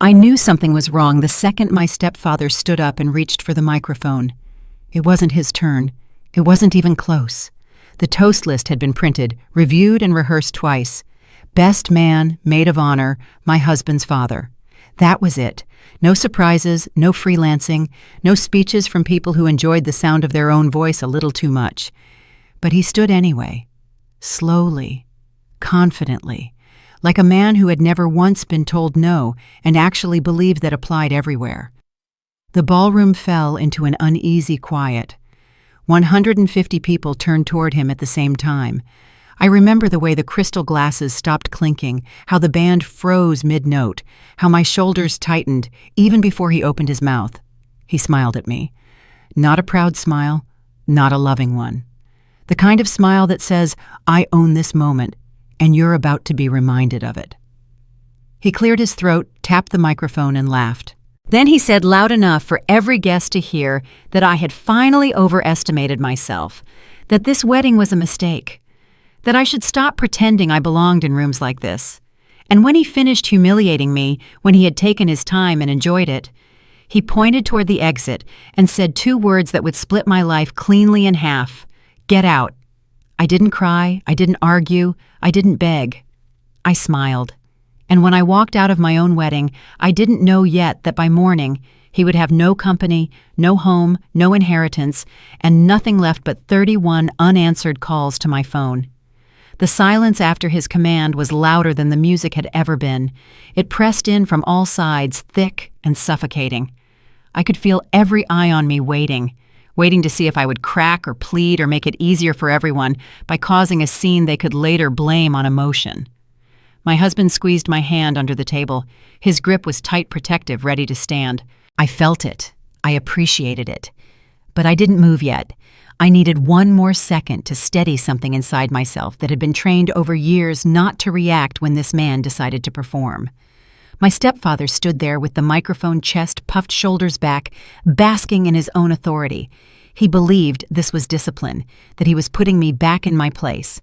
I knew something was wrong the second my stepfather stood up and reached for the microphone. It wasn't his turn. It wasn't even close. The toast list had been printed, reviewed and rehearsed twice. Best man, maid of honor, my husband's father. That was it. No surprises, no freelancing, no speeches from people who enjoyed the sound of their own voice a little too much. But he stood anyway, slowly, confidently, like a man who had never once been told no and actually believed that applied everywhere. The ballroom fell into an uneasy quiet. 150 people turned toward him at the same time. I remember the way the crystal glasses stopped clinking, how the band froze mid-note, how my shoulders tightened even before he opened his mouth. He smiled at me. Not a proud smile, not a loving one. The kind of smile that says, I own this moment, and you're about to be reminded of it. He cleared his throat, tapped the microphone, and laughed. Then he said loud enough for every guest to hear that I had finally overestimated myself, that this wedding was a mistake, that I should stop pretending I belonged in rooms like this. And when he finished humiliating me, when he had taken his time and enjoyed it, he pointed toward the exit and said 2 words that would split my life cleanly in half. Get out. I didn't cry, I didn't argue, I didn't beg. I smiled. And when I walked out of my own wedding, I didn't know yet that by morning he would have no company, no home, no inheritance, and nothing left but 31 unanswered calls to my phone. The silence after his command was louder than the music had ever been. It pressed in from all sides, thick and suffocating. I could feel every eye on me waiting to see if I would crack or plead or make it easier for everyone by causing a scene they could later blame on emotion. My husband squeezed my hand under the table. His grip was tight, protective, ready to stand. I felt it. I appreciated it. But I didn't move yet. I needed 1 more second to steady something inside myself that had been trained over years not to react when this man decided to perform. My stepfather stood there with the microphone chest puffed shoulders back, basking in his own authority. He believed this was discipline, that he was putting me back in my place,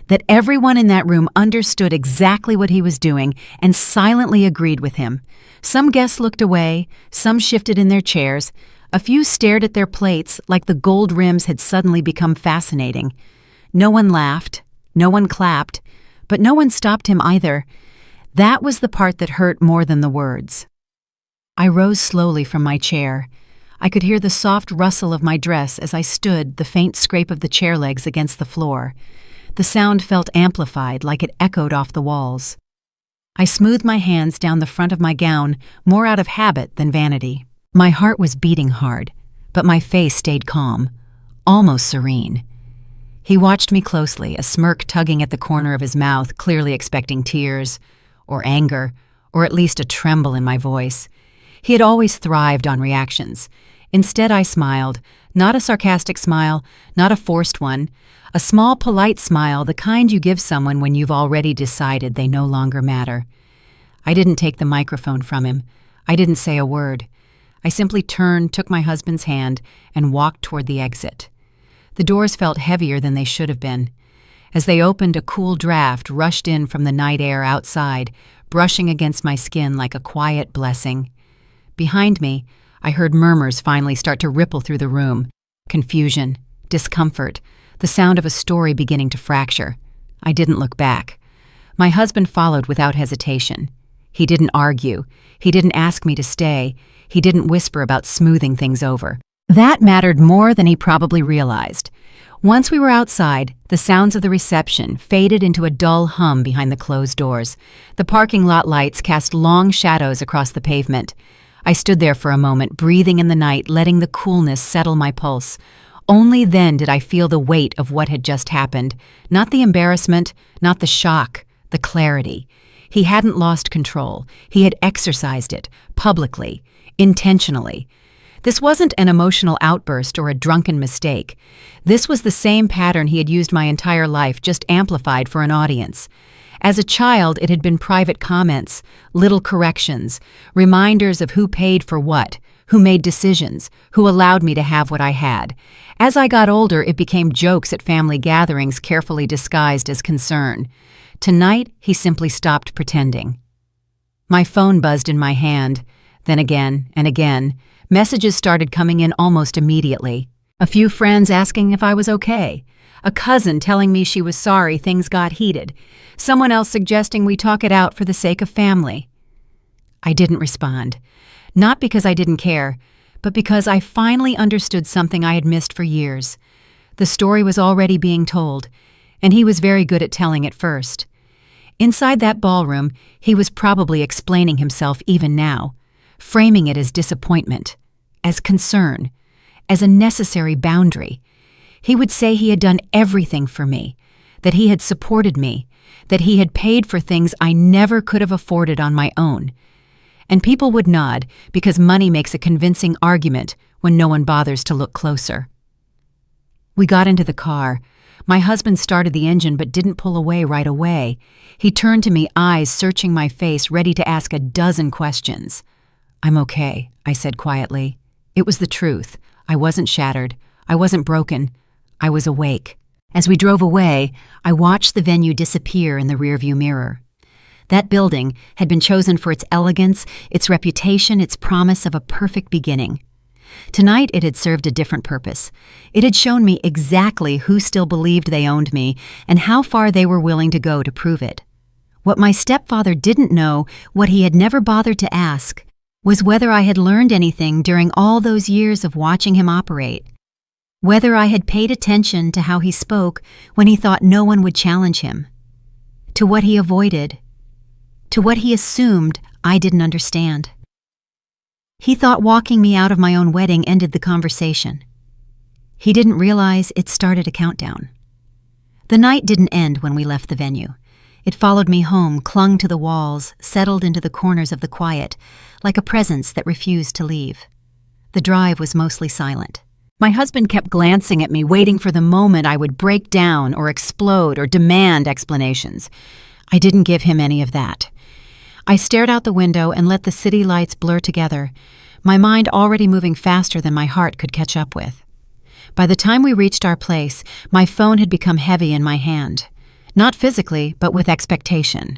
that everyone in that room understood exactly what he was doing and silently agreed with him. Some guests looked away, some shifted in their chairs, a few stared at their plates like the gold rims had suddenly become fascinating. No one laughed, no one clapped, but no one stopped him either. That was the part that hurt more than the words. I rose slowly from my chair. I could hear the soft rustle of my dress as I stood, the faint scrape of the chair legs against the floor. The sound felt amplified, like it echoed off the walls. I smoothed my hands down the front of my gown, more out of habit than vanity. My heart was beating hard, but my face stayed calm, almost serene. He watched me closely, a smirk tugging at the corner of his mouth, clearly expecting tears, or anger, or at least a tremble in my voice. He had always thrived on reactions. Instead, I smiled, not a sarcastic smile, not a forced one, a small, polite smile, the kind you give someone when you've already decided they no longer matter. I didn't take the microphone from him. I didn't say a word. I simply turned, took my husband's hand, and walked toward the exit. The doors felt heavier than they should have been. As they opened, a cool draft rushed in from the night air outside, brushing against my skin like a quiet blessing. Behind me, I heard murmurs finally start to ripple through the room. Confusion, discomfort, the sound of a story beginning to fracture. I didn't look back. My husband followed without hesitation. He didn't argue. He didn't ask me to stay. He didn't whisper about smoothing things over. That mattered more than he probably realized. Once we were outside, the sounds of the reception faded into a dull hum behind the closed doors. The parking lot lights cast long shadows across the pavement. I stood there for a moment, breathing in the night, letting the coolness settle my pulse. Only then did I feel the weight of what had just happened. Not the embarrassment, not the shock, the clarity. He hadn't lost control. He had exercised it, publicly, intentionally. This wasn't an emotional outburst or a drunken mistake. This was the same pattern he had used my entire life, just amplified for an audience. As a child, it had been private comments, little corrections, reminders of who paid for what, who made decisions, who allowed me to have what I had. As I got older, it became jokes at family gatherings, carefully disguised as concern. Tonight, he simply stopped pretending. My phone buzzed in my hand. Then again and again. Messages started coming in almost immediately. A few friends asking if I was okay. A cousin telling me she was sorry things got heated. Someone else suggesting we talk it out for the sake of family. I didn't respond. Not because I didn't care, but because I finally understood something I had missed for years. The story was already being told, and he was very good at telling it first. Inside that ballroom, he was probably explaining himself even now, framing it as disappointment, as concern, as a necessary boundary. He would say he had done everything for me, that he had supported me, that he had paid for things I never could have afforded on my own. And people would nod because money makes a convincing argument when no one bothers to look closer. We got into the car. My husband started the engine but didn't pull away right away. He turned to me, eyes searching my face, ready to ask a dozen questions. "I'm okay," I said quietly. It was the truth. I wasn't shattered. I wasn't broken. I was awake. As we drove away, I watched the venue disappear in the rearview mirror. That building had been chosen for its elegance, its reputation, its promise of a perfect beginning. Tonight it had served a different purpose. It had shown me exactly who still believed they owned me and how far they were willing to go to prove it. What my stepfather didn't know, what he had never bothered to ask, was whether I had learned anything during all those years of watching him operate. Whether I had paid attention to how he spoke when he thought no one would challenge him. To what he avoided. To what he assumed I didn't understand. He thought walking me out of my own wedding ended the conversation. He didn't realize it started a countdown. The night didn't end when we left the venue. It followed me home, clung to the walls, settled into the corners of the quiet, like a presence that refused to leave. The drive was mostly silent. My husband kept glancing at me, waiting for the moment I would break down or explode or demand explanations. I didn't give him any of that. I stared out the window and let the city lights blur together, my mind already moving faster than my heart could catch up with. By the time we reached our place, my phone had become heavy in my hand. Not physically, but with expectation.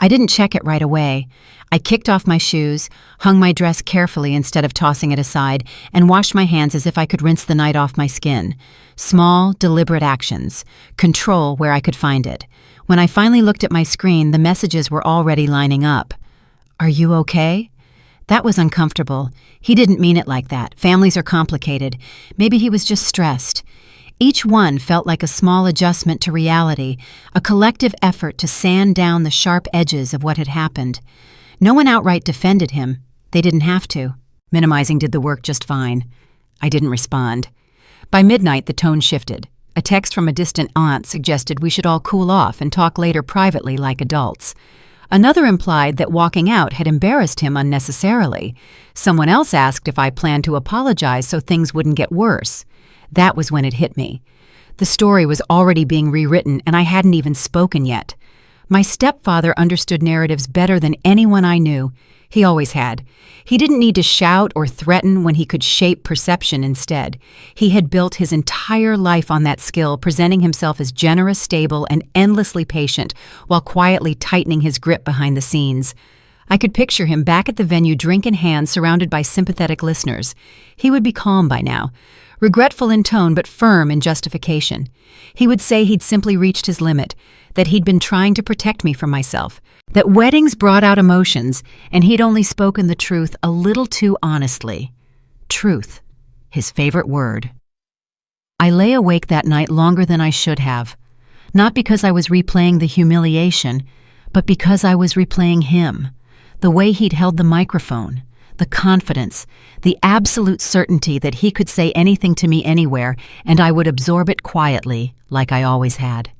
I didn't check it right away. I kicked off my shoes, hung my dress carefully instead of tossing it aside, and washed my hands as if I could rinse the night off my skin. Small, deliberate actions. Control where I could find it. When I finally looked at my screen, the messages were already lining up. "Are you okay?" That was uncomfortable. He didn't mean it like that. Families are complicated. Maybe he was just stressed. Each one felt like a small adjustment to reality, a collective effort to sand down the sharp edges of what had happened. No one outright defended him. They didn't have to. Minimizing did the work just fine. I didn't respond. By midnight, the tone shifted. A text from a distant aunt suggested we should all cool off and talk later privately like adults. Another implied that walking out had embarrassed him unnecessarily. Someone else asked if I planned to apologize so things wouldn't get worse. That was when it hit me. The story was already being rewritten and I hadn't even spoken yet. My stepfather understood narratives better than anyone I knew. He always had. He didn't need to shout or threaten when he could shape perception instead. He had built his entire life on that skill, presenting himself as generous, stable, and endlessly patient, while quietly tightening his grip behind the scenes. I could picture him back at the venue, drink in hand, surrounded by sympathetic listeners. He would be calm by now. Regretful in tone but firm in justification. He would say he'd simply reached his limit, that he'd been trying to protect me from myself, that weddings brought out emotions, and he'd only spoken the truth a little too honestly. Truth, his favorite word. I lay awake that night longer than I should have, not because I was replaying the humiliation, but because I was replaying him, the way he'd held the microphone, the confidence, the absolute certainty that he could say anything to me anywhere and I would absorb it quietly, like I always had.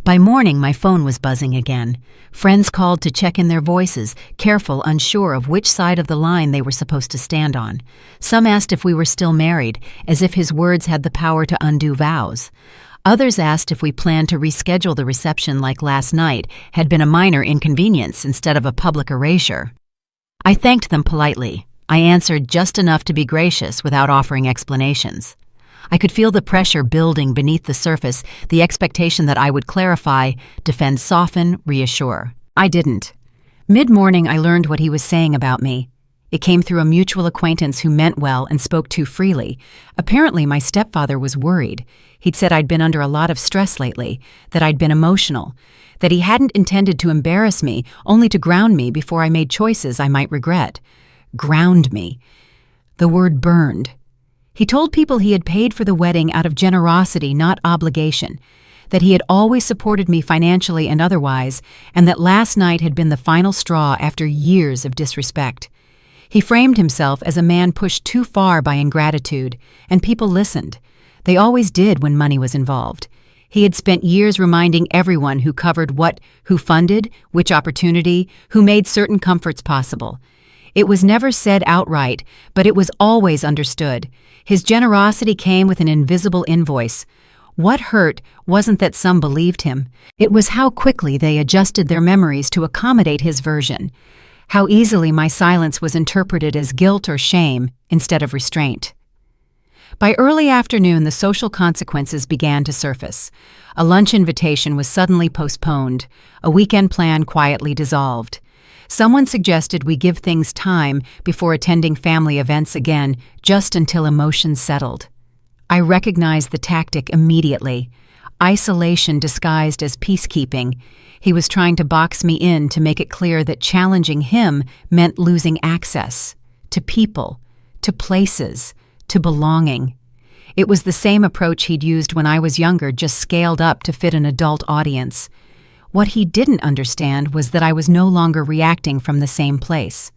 By morning, my phone was buzzing again. Friends called to check in their voices, careful, unsure of which side of the line they were supposed to stand on. Some asked if we were still married, as if his words had the power to undo vows. Others asked if we planned to reschedule the reception like last night had been a minor inconvenience instead of a public erasure. I thanked them politely. I answered just enough to be gracious without offering explanations. I could feel the pressure building beneath the surface, the expectation that I would clarify, defend, soften, reassure. I didn't. Mid-morning, I learned what he was saying about me. It came through a mutual acquaintance who meant well and spoke too freely. Apparently, my stepfather was worried. He'd said I'd been under a lot of stress lately, that I'd been emotional, that he hadn't intended to embarrass me, only to ground me before I made choices I might regret. Ground me. The word burned. He told people he had paid for the wedding out of generosity, not obligation, that he had always supported me financially and otherwise, and that last night had been the final straw after years of disrespect. He framed himself as a man pushed too far by ingratitude, and people listened. They always did when money was involved. He had spent years reminding everyone who covered what, who funded, which opportunity, who made certain comforts possible. It was never said outright, but it was always understood. His generosity came with an invisible invoice. What hurt wasn't that some believed him. It was how quickly they adjusted their memories to accommodate his version. How easily my silence was interpreted as guilt or shame instead of restraint. By early afternoon, the social consequences began to surface. A lunch invitation was suddenly postponed. A weekend plan quietly dissolved. Someone suggested we give things time before attending family events again, just until emotions settled. I recognized the tactic immediately. Isolation disguised as peacekeeping. He was trying to box me in to make it clear that challenging him meant losing access to people, to places, to belonging. It was the same approach he'd used when I was younger, just scaled up to fit an adult audience. What he didn't understand was that I was no longer reacting from the same place.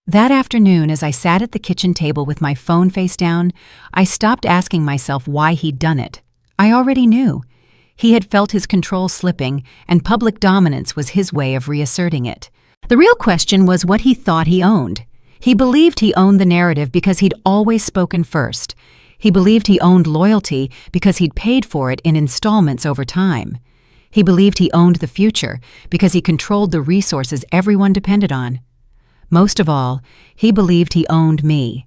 That afternoon, as I sat at the kitchen table with my phone face down, I stopped asking myself why he'd done it. I already knew. He had felt his control slipping, and public dominance was his way of reasserting it. The real question was what he thought he owned. He believed he owned the narrative because he'd always spoken first. He believed he owned loyalty because he'd paid for it in installments over time. He believed he owned the future because he controlled the resources everyone depended on. Most of all, he believed he owned me.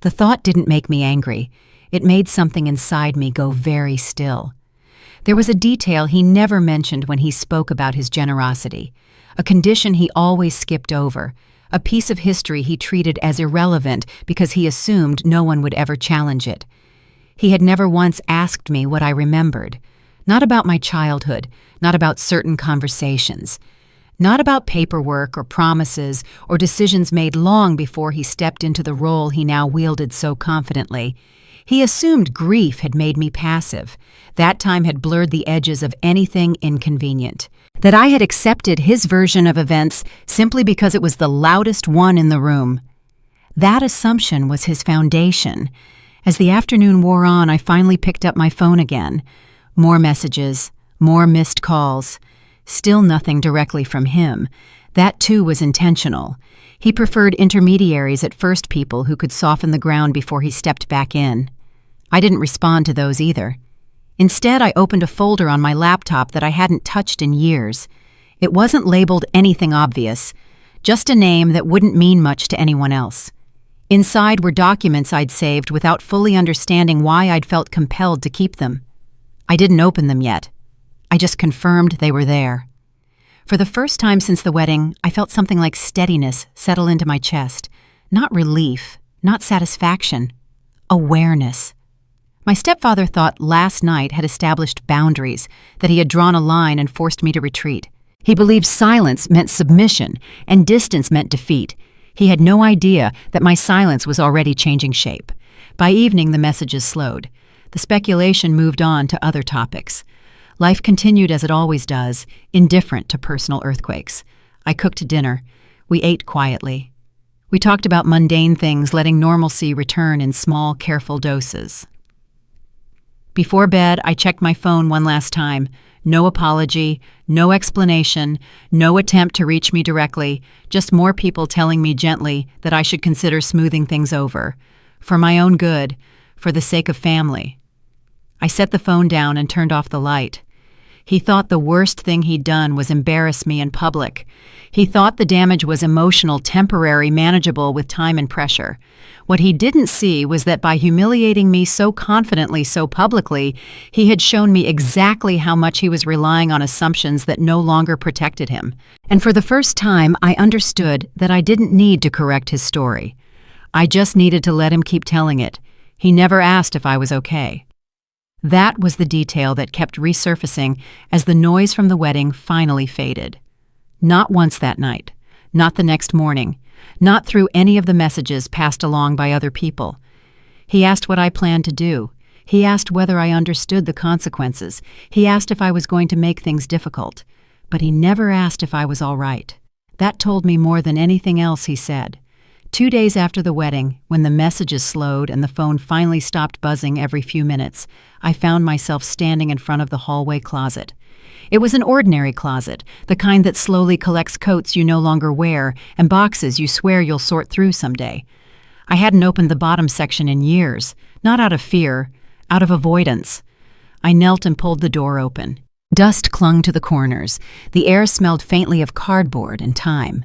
The thought didn't make me angry. It made something inside me go very still. There was a detail he never mentioned when he spoke about his generosity, a condition he always skipped over, a piece of history he treated as irrelevant because he assumed no one would ever challenge it. He had never once asked me what I remembered, not about my childhood, not about certain conversations, not about paperwork or promises or decisions made long before he stepped into the role he now wielded so confidently. He assumed grief had made me passive. That time had blurred the edges of anything inconvenient. That I had accepted his version of events simply because it was the loudest one in the room. That assumption was his foundation. As the afternoon wore on, I finally picked up my phone again. More messages, more missed calls. Still nothing directly from him. That too was intentional. He preferred intermediaries at first, people who could soften the ground before he stepped back in. I didn't respond to those either. Instead, I opened a folder on my laptop that I hadn't touched in years. It wasn't labeled anything obvious, just a name that wouldn't mean much to anyone else. Inside were documents I'd saved without fully understanding why I'd felt compelled to keep them. I didn't open them yet. I just confirmed they were there. For the first time since the wedding, I felt something like steadiness settle into my chest. Not relief, not satisfaction. Awareness. My stepfather thought last night had established boundaries, that he had drawn a line and forced me to retreat. He believed silence meant submission and distance meant defeat. He had no idea that my silence was already changing shape. By evening, the messages slowed. The speculation moved on to other topics. Life continued as it always does, indifferent to personal earthquakes. I cooked dinner. We ate quietly. We talked about mundane things, letting normalcy return in small, careful doses. Before bed, I checked my phone one last time. No apology, no explanation, no attempt to reach me directly, just more people telling me gently that I should consider smoothing things over. For my own good, for the sake of family. I set the phone down and turned off the light. He thought the worst thing he'd done was embarrass me in public. He thought the damage was emotional, temporary, manageable with time and pressure. What he didn't see was that by humiliating me so confidently, so publicly, he had shown me exactly how much he was relying on assumptions that no longer protected him. And for the first time, I understood that I didn't need to correct his story. I just needed to let him keep telling it. He never asked if I was okay. That was the detail that kept resurfacing as the noise from the wedding finally faded. Not once that night, not the next morning, not through any of the messages passed along by other people. He asked what I planned to do. He asked whether I understood the consequences. He asked if I was going to make things difficult. But he never asked if I was all right. That told me more than anything else he said. 2 days after the wedding, when the messages slowed and the phone finally stopped buzzing every few minutes, I found myself standing in front of the hallway closet. It was an ordinary closet, the kind that slowly collects coats you no longer wear and boxes you swear you'll sort through someday. I hadn't opened the bottom section in years, not out of fear, out of avoidance. I knelt and pulled the door open. Dust clung to the corners. The air smelled faintly of cardboard and time.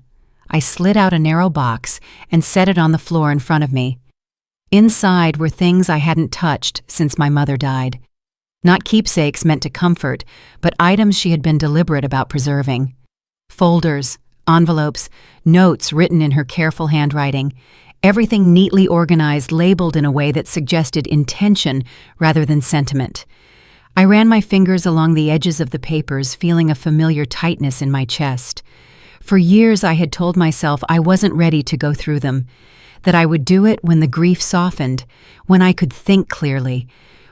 I slid out a narrow box and set it on the floor in front of me. Inside were things I hadn't touched since my mother died. Not keepsakes meant to comfort, but items she had been deliberate about preserving. Folders, envelopes, notes written in her careful handwriting, everything neatly organized, labeled in a way that suggested intention rather than sentiment. I ran my fingers along the edges of the papers, feeling a familiar tightness in my chest. For years I had told myself I wasn't ready to go through them, that I would do it when the grief softened, when I could think clearly.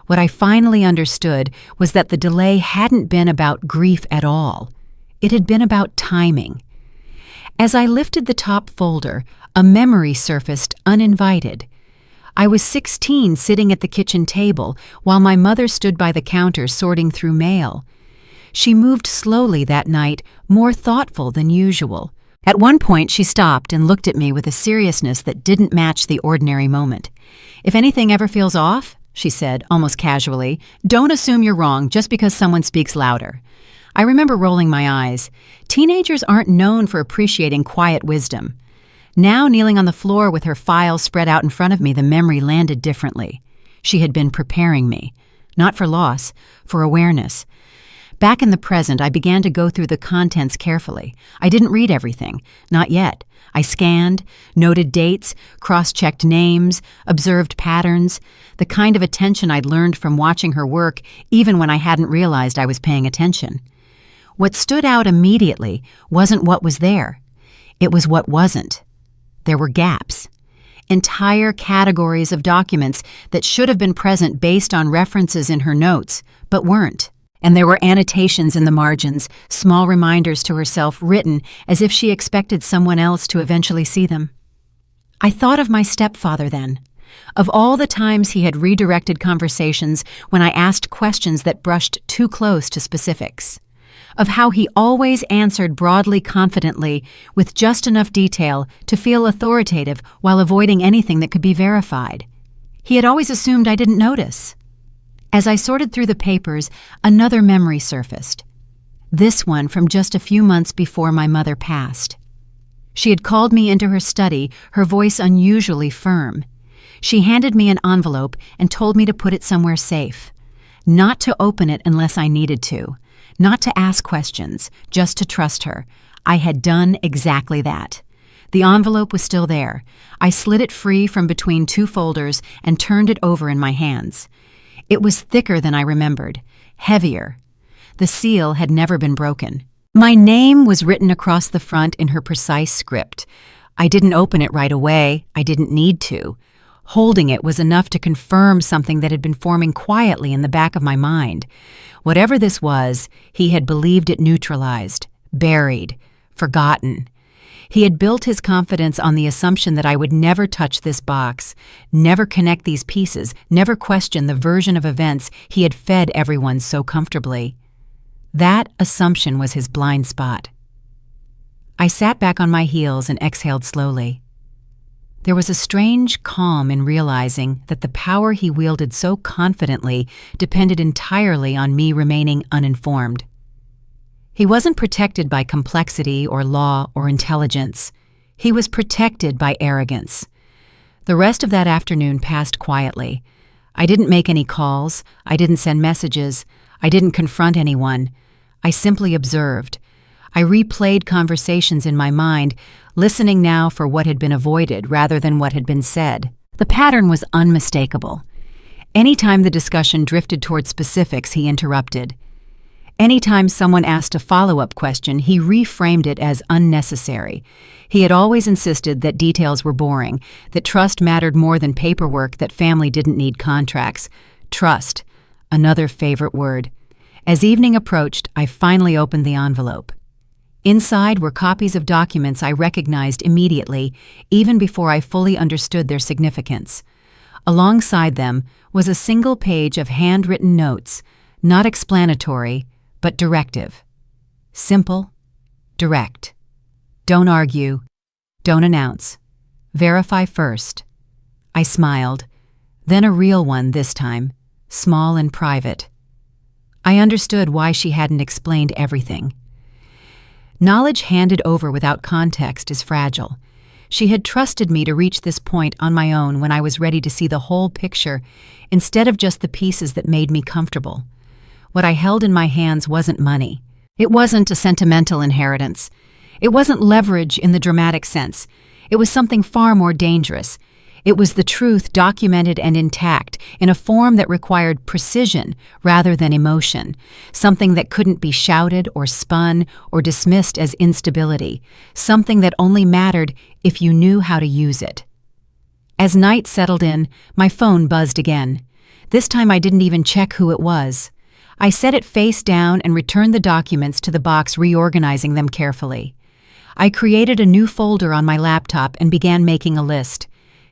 What I finally understood was that the delay hadn't been about grief at all. It had been about timing. As I lifted the top folder, a memory surfaced uninvited. I was 16, sitting at the kitchen table, while my mother stood by the counter sorting through mail. She moved slowly that night, more thoughtful than usual. At one point, she stopped and looked at me with a seriousness that didn't match the ordinary moment. "If anything ever feels off," she said, almost casually, "don't assume you're wrong just because someone speaks louder." I remember rolling my eyes. Teenagers aren't known for appreciating quiet wisdom. Now, kneeling on the floor with her files spread out in front of me, the memory landed differently. She had been preparing me. Not for loss, for awareness. Back in the present, I began to go through the contents carefully. I didn't read everything. Not yet. I scanned, noted dates, cross-checked names, observed patterns, the kind of attention I'd learned from watching her work, even when I hadn't realized I was paying attention. What stood out immediately wasn't what was there. It was what wasn't. There were gaps. Entire categories of documents that should have been present based on references in her notes, but weren't. And there were annotations in the margins, small reminders to herself written as if she expected someone else to eventually see them. I thought of my stepfather then, of all the times he had redirected conversations when I asked questions that brushed too close to specifics, of how he always answered broadly confidently with just enough detail to feel authoritative while avoiding anything that could be verified. He had always assumed I didn't notice. As I sorted through the papers, another memory surfaced. This one from just a few months before my mother passed. She had called me into her study, her voice unusually firm. She handed me an envelope and told me to put it somewhere safe. Not to open it unless I needed to. Not to ask questions, just to trust her. I had done exactly that. The envelope was still there. I slid it free from between two folders and turned it over in my hands. It was thicker than I remembered, heavier. The seal had never been broken. My name was written across the front in her precise script. I didn't open it right away. I didn't need to. Holding it was enough to confirm something that had been forming quietly in the back of my mind. Whatever this was, he had believed it neutralized, buried, forgotten. He had built his confidence on the assumption that I would never touch this box, never connect these pieces, never question the version of events he had fed everyone so comfortably. That assumption was his blind spot. I sat back on my heels and exhaled slowly. There was a strange calm in realizing that the power he wielded so confidently depended entirely on me remaining uninformed. He wasn't protected by complexity or law or intelligence. He was protected by arrogance. The rest of that afternoon passed quietly. I didn't make any calls. I didn't send messages. I didn't confront anyone. I simply observed. I replayed conversations in my mind, listening now for what had been avoided rather than what had been said. The pattern was unmistakable. Anytime the discussion drifted toward specifics, he interrupted. Anytime someone asked a follow-up question, he reframed it as unnecessary. He had always insisted that details were boring, that trust mattered more than paperwork, that family didn't need contracts. Trust, another favorite word. As evening approached, I finally opened the envelope. Inside were copies of documents I recognized immediately, even before I fully understood their significance. Alongside them was a single page of handwritten notes, not explanatory, but directive. Simple, direct. Don't argue. Don't announce. Verify first. I smiled. Then a real one this time, small and private. I understood why she hadn't explained everything. Knowledge handed over without context is fragile. She had trusted me to reach this point on my own when I was ready to see the whole picture, instead of just the pieces that made me comfortable. What I held in my hands wasn't money. It wasn't a sentimental inheritance. It wasn't leverage in the dramatic sense. It was something far more dangerous. It was the truth documented and intact, in a form that required precision rather than emotion, something that couldn't be shouted or spun or dismissed as instability, something that only mattered if you knew how to use it. As night settled in, my phone buzzed again. This time I didn't even check who it was. I set it face down and returned the documents to the box, reorganizing them carefully. I created a new folder on my laptop and began making a list.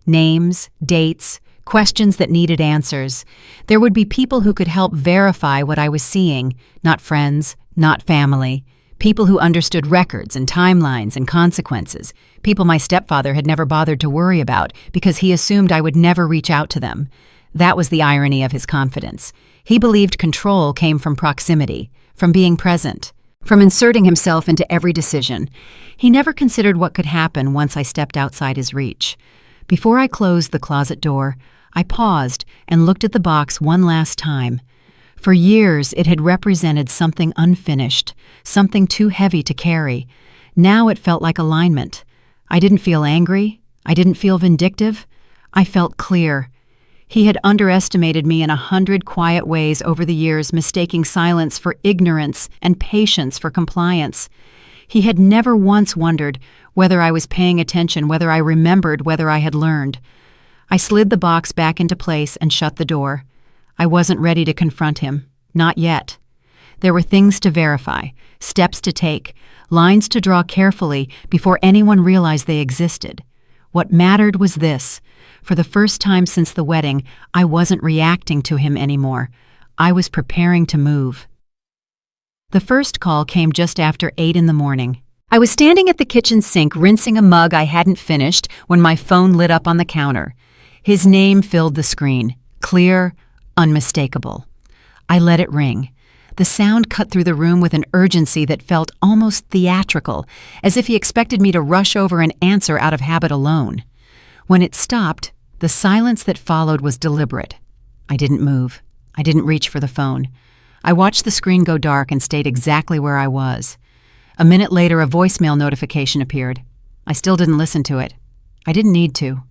Names, dates, questions that needed answers. There would be people who could help verify what I was seeing, not friends, not family. People who understood records and timelines and consequences. People my stepfather had never bothered to worry about because he assumed I would never reach out to them. That was the irony of his confidence. He believed control came from proximity, from being present, from inserting himself into every decision. He never considered what could happen once I stepped outside his reach. Before I closed the closet door, I paused and looked at the box one last time. For years, it had represented something unfinished, something too heavy to carry. Now it felt like alignment. I didn't feel angry. I didn't feel vindictive. I felt clear. He had underestimated me in 100 quiet ways over the years, mistaking silence for ignorance and patience for compliance. He had never once wondered whether I was paying attention, whether I remembered, whether I had learned. I slid the box back into place and shut the door. I wasn't ready to confront him. Not yet. There were things to verify, steps to take, lines to draw carefully before anyone realized they existed. What mattered was this. For the first time since the wedding, I wasn't reacting to him anymore. I was preparing to move. The first call came just after 8 in the morning. I was standing at the kitchen sink rinsing a mug I hadn't finished when my phone lit up on the counter. His name filled the screen, clear, unmistakable. I let it ring. The sound cut through the room with an urgency that felt almost theatrical, as if he expected me to rush over and answer out of habit alone. When it stopped, the silence that followed was deliberate. I didn't move. I didn't reach for the phone. I watched the screen go dark and stayed exactly where I was. A minute later, a voicemail notification appeared. I still didn't listen to it. I didn't need to.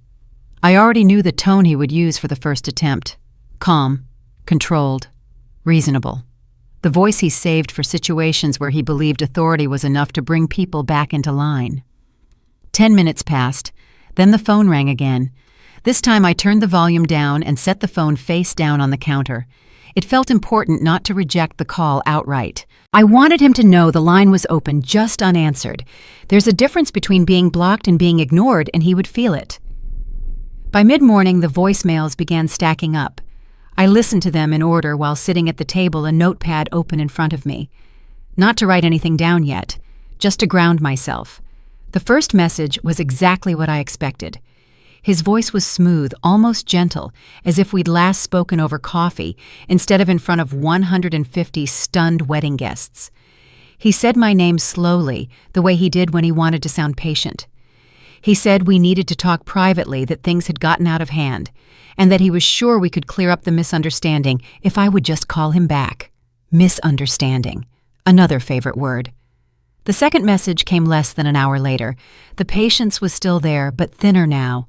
I already knew the tone he would use for the first attempt. Calm, controlled, reasonable. The voice he saved for situations where he believed authority was enough to bring people back into line. 10 minutes passed. Then the phone rang again. This time I turned the volume down and set the phone face down on the counter. It felt important not to reject the call outright. I wanted him to know the line was open, just unanswered. There's a difference between being blocked and being ignored, and he would feel it. By mid-morning, the voicemails began stacking up. I listened to them in order while sitting at the table, a notepad open in front of me. Not to write anything down yet, just to ground myself. The first message was exactly what I expected. His voice was smooth, almost gentle, as if we'd last spoken over coffee instead of in front of 150 stunned wedding guests. He said my name slowly, the way he did when he wanted to sound patient. He said we needed to talk privately, that things had gotten out of hand, and that he was sure we could clear up the misunderstanding if I would just call him back. Misunderstanding. Another favorite word. The second message came less than an hour later. The patience was still there, but thinner now.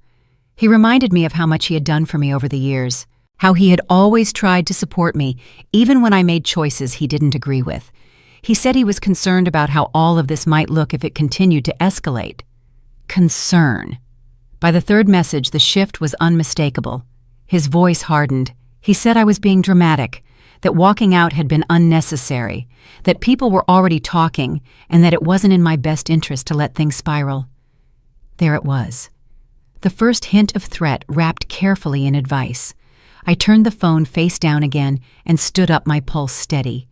He reminded me of how much he had done for me over the years, how he had always tried to support me, even when I made choices he didn't agree with. He said he was concerned about how all of this might look if it continued to escalate. Concern. By the third message, the shift was unmistakable. His voice hardened. He said I was being dramatic, that walking out had been unnecessary, that people were already talking, and that it wasn't in my best interest to let things spiral. There it was. The first hint of threat wrapped carefully in advice. I turned the phone face down again and stood up, my pulse steady.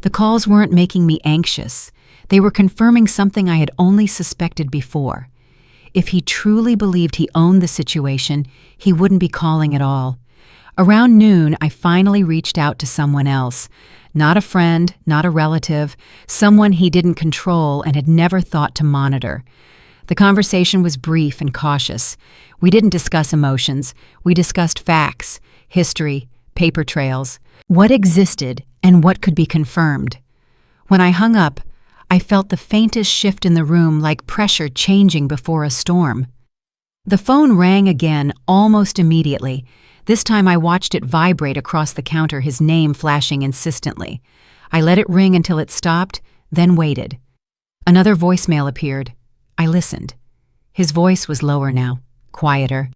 The calls weren't making me anxious. They were confirming something I had only suspected before. If he truly believed he owned the situation, he wouldn't be calling at all. Around noon, I finally reached out to someone else. Not a friend, not a relative, someone he didn't control and had never thought to monitor. The conversation was brief and cautious. We didn't discuss emotions. We discussed facts, history, paper trails, what existed and what could be confirmed. When I hung up, I felt the faintest shift in the room, like pressure changing before a storm. The phone rang again almost immediately. This time I watched it vibrate across the counter, his name flashing insistently. I let it ring until it stopped, then waited. Another voicemail appeared. I listened. His voice was lower now, quieter.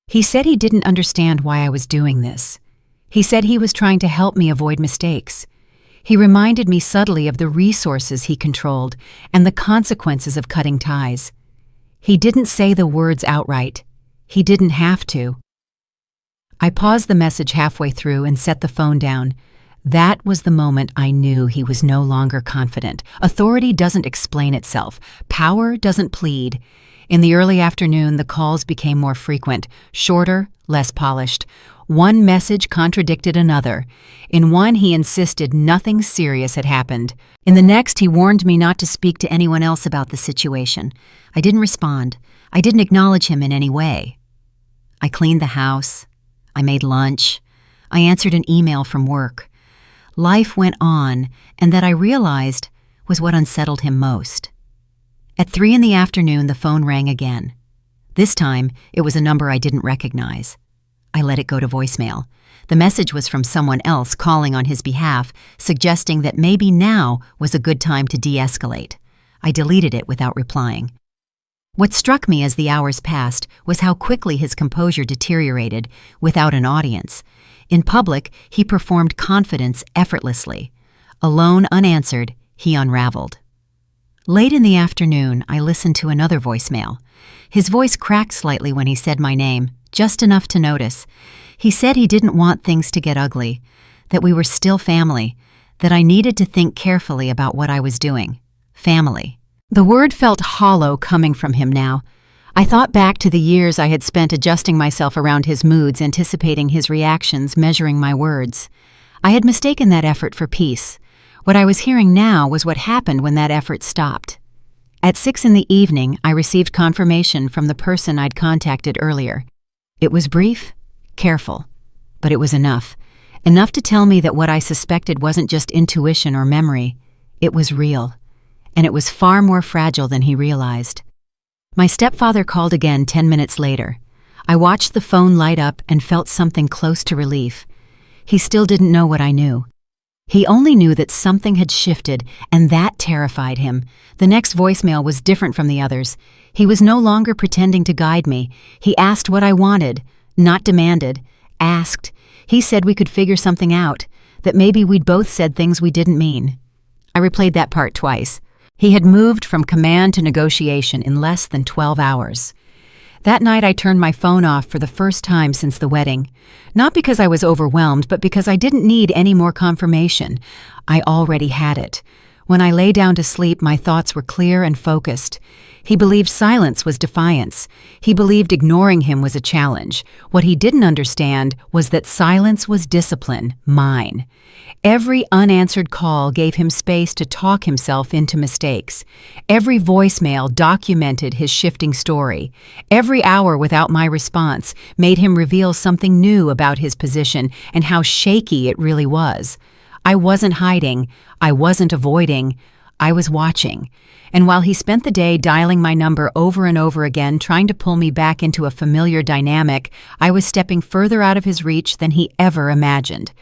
He said he didn't understand why I was doing this. He said he was trying to help me avoid mistakes. He reminded me subtly of the resources he controlled and the consequences of cutting ties. He didn't say the words outright. He didn't have to. I paused the message halfway through and set the phone down. That was the moment I knew he was no longer confident. Authority doesn't explain itself. Power doesn't plead. In the early afternoon, the calls became more frequent, shorter, less polished. One message contradicted another. In one, he insisted nothing serious had happened. In the next, he warned me not to speak to anyone else about the situation. I didn't respond. I didn't acknowledge him in any way. I cleaned the house. I made lunch. I answered an email from work. Life went on, and that I realized was what unsettled him most. At 3 p.m, the phone rang again. This time, it was a number I didn't recognize. I let it go to voicemail. The message was from someone else calling on his behalf, suggesting that maybe now was a good time to de-escalate. I deleted it without replying. What struck me as the hours passed was how quickly his composure deteriorated without an audience. In public, he performed confidence effortlessly. Alone, unanswered, he unraveled. Late in the afternoon, I listened to another voicemail. His voice cracked slightly when he said my name, just enough to notice. He said he didn't want things to get ugly, that we were still family, that I needed to think carefully about what I was doing. Family. The word felt hollow coming from him now. I thought back to the years I had spent adjusting myself around his moods, anticipating his reactions, measuring my words. I had mistaken that effort for peace. What I was hearing now was what happened when that effort stopped. At 6 p.m, I received confirmation from the person I'd contacted earlier. It was brief, careful, but it was enough. Enough to tell me that what I suspected wasn't just intuition or memory. It was real. And it was far more fragile than he realized. My stepfather called again 10 minutes later. I watched the phone light up and felt something close to relief. He still didn't know what I knew. He only knew that something had shifted, and that terrified him. The next voicemail was different from the others. He was no longer pretending to guide me. He asked what I wanted, not demanded. Asked. He said we could figure something out, that maybe we'd both said things we didn't mean. I replayed that part twice. He had moved from command to negotiation in less than 12 hours. That night I turned my phone off for the first time since the wedding. Not because I was overwhelmed, but because I didn't need any more confirmation. I already had it. When I lay down to sleep, my thoughts were clear and focused. He believed silence was defiance. He believed ignoring him was a challenge. What he didn't understand was that silence was discipline, mine. Every unanswered call gave him space to talk himself into mistakes. Every voicemail documented his shifting story. Every hour without my response made him reveal something new about his position and how shaky it really was. I wasn't hiding. I wasn't avoiding. I was watching. And while he spent the day dialing my number over and over again, trying to pull me back into a familiar dynamic, I was stepping further out of his reach than he ever imagined.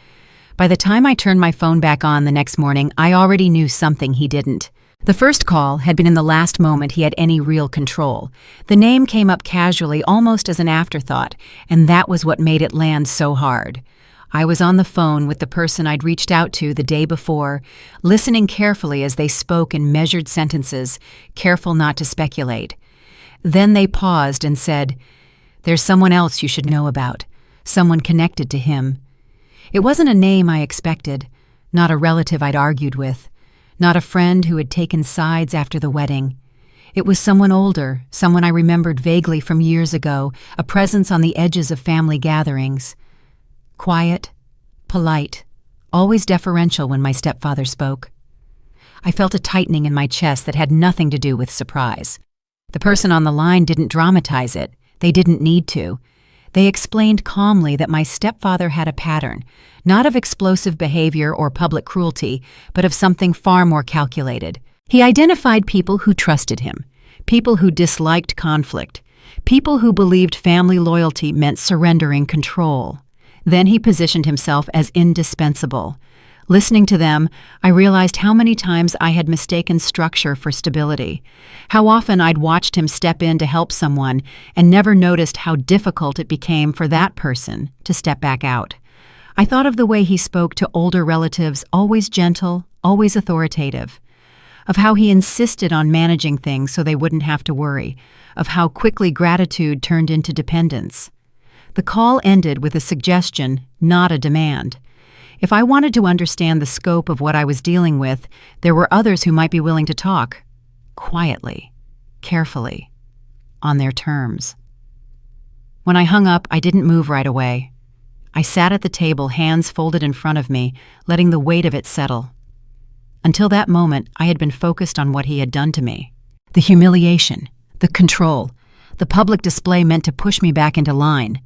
By the time I turned my phone back on the next morning, I already knew something he didn't. The first call had been in the last moment he had any real control. The name came up casually, almost as an afterthought, and that was what made it land so hard. I was on the phone with the person I'd reached out to the day before, listening carefully as they spoke in measured sentences, careful not to speculate. Then they paused and said, "There's someone else you should know about, someone connected to him." It wasn't a name I expected, not a relative I'd argued with, not a friend who had taken sides after the wedding. It was someone older, someone I remembered vaguely from years ago, a presence on the edges of family gatherings. Quiet, polite, always deferential when my stepfather spoke. I felt a tightening in my chest that had nothing to do with surprise. The person on the line didn't dramatize it. They didn't need to. They explained calmly that my stepfather had a pattern, not of explosive behavior or public cruelty, but of something far more calculated. He identified people who trusted him, people who disliked conflict, people who believed family loyalty meant surrendering control. Then he positioned himself as indispensable. Listening to them, I realized how many times I had mistaken structure for stability, how often I'd watched him step in to help someone and never noticed how difficult it became for that person to step back out. I thought of the way he spoke to older relatives, always gentle, always authoritative, of how he insisted on managing things so they wouldn't have to worry, of how quickly gratitude turned into dependence. The call ended with a suggestion, not a demand. If I wanted to understand the scope of what I was dealing with, there were others who might be willing to talk, quietly, carefully, on their terms. When I hung up, I didn't move right away. I sat at the table, hands folded in front of me, letting the weight of it settle. Until that moment, I had been focused on what he had done to me. The humiliation, the control, the public display meant to push me back into line.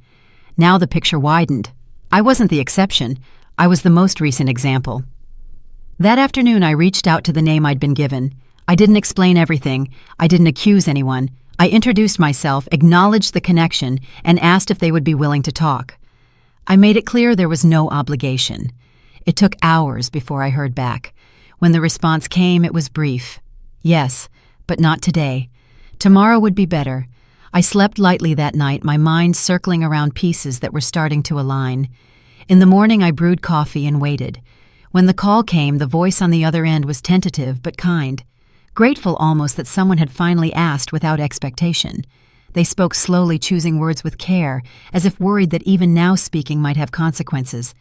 Now the picture widened. I wasn't the exception. I was the most recent example. That afternoon, I reached out to the name I'd been given. I didn't explain everything. I didn't accuse anyone. I introduced myself, acknowledged the connection, and asked if they would be willing to talk. I made it clear there was no obligation. It took hours before I heard back. When the response came, it was brief. Yes, but not today. Tomorrow would be better. I slept lightly that night, my mind circling around pieces that were starting to align. In the morning, I brewed coffee and waited. When the call came, the voice on the other end was tentative but kind, grateful almost that someone had finally asked without expectation. They spoke slowly, choosing words with care, as if worried that even now speaking might have consequences.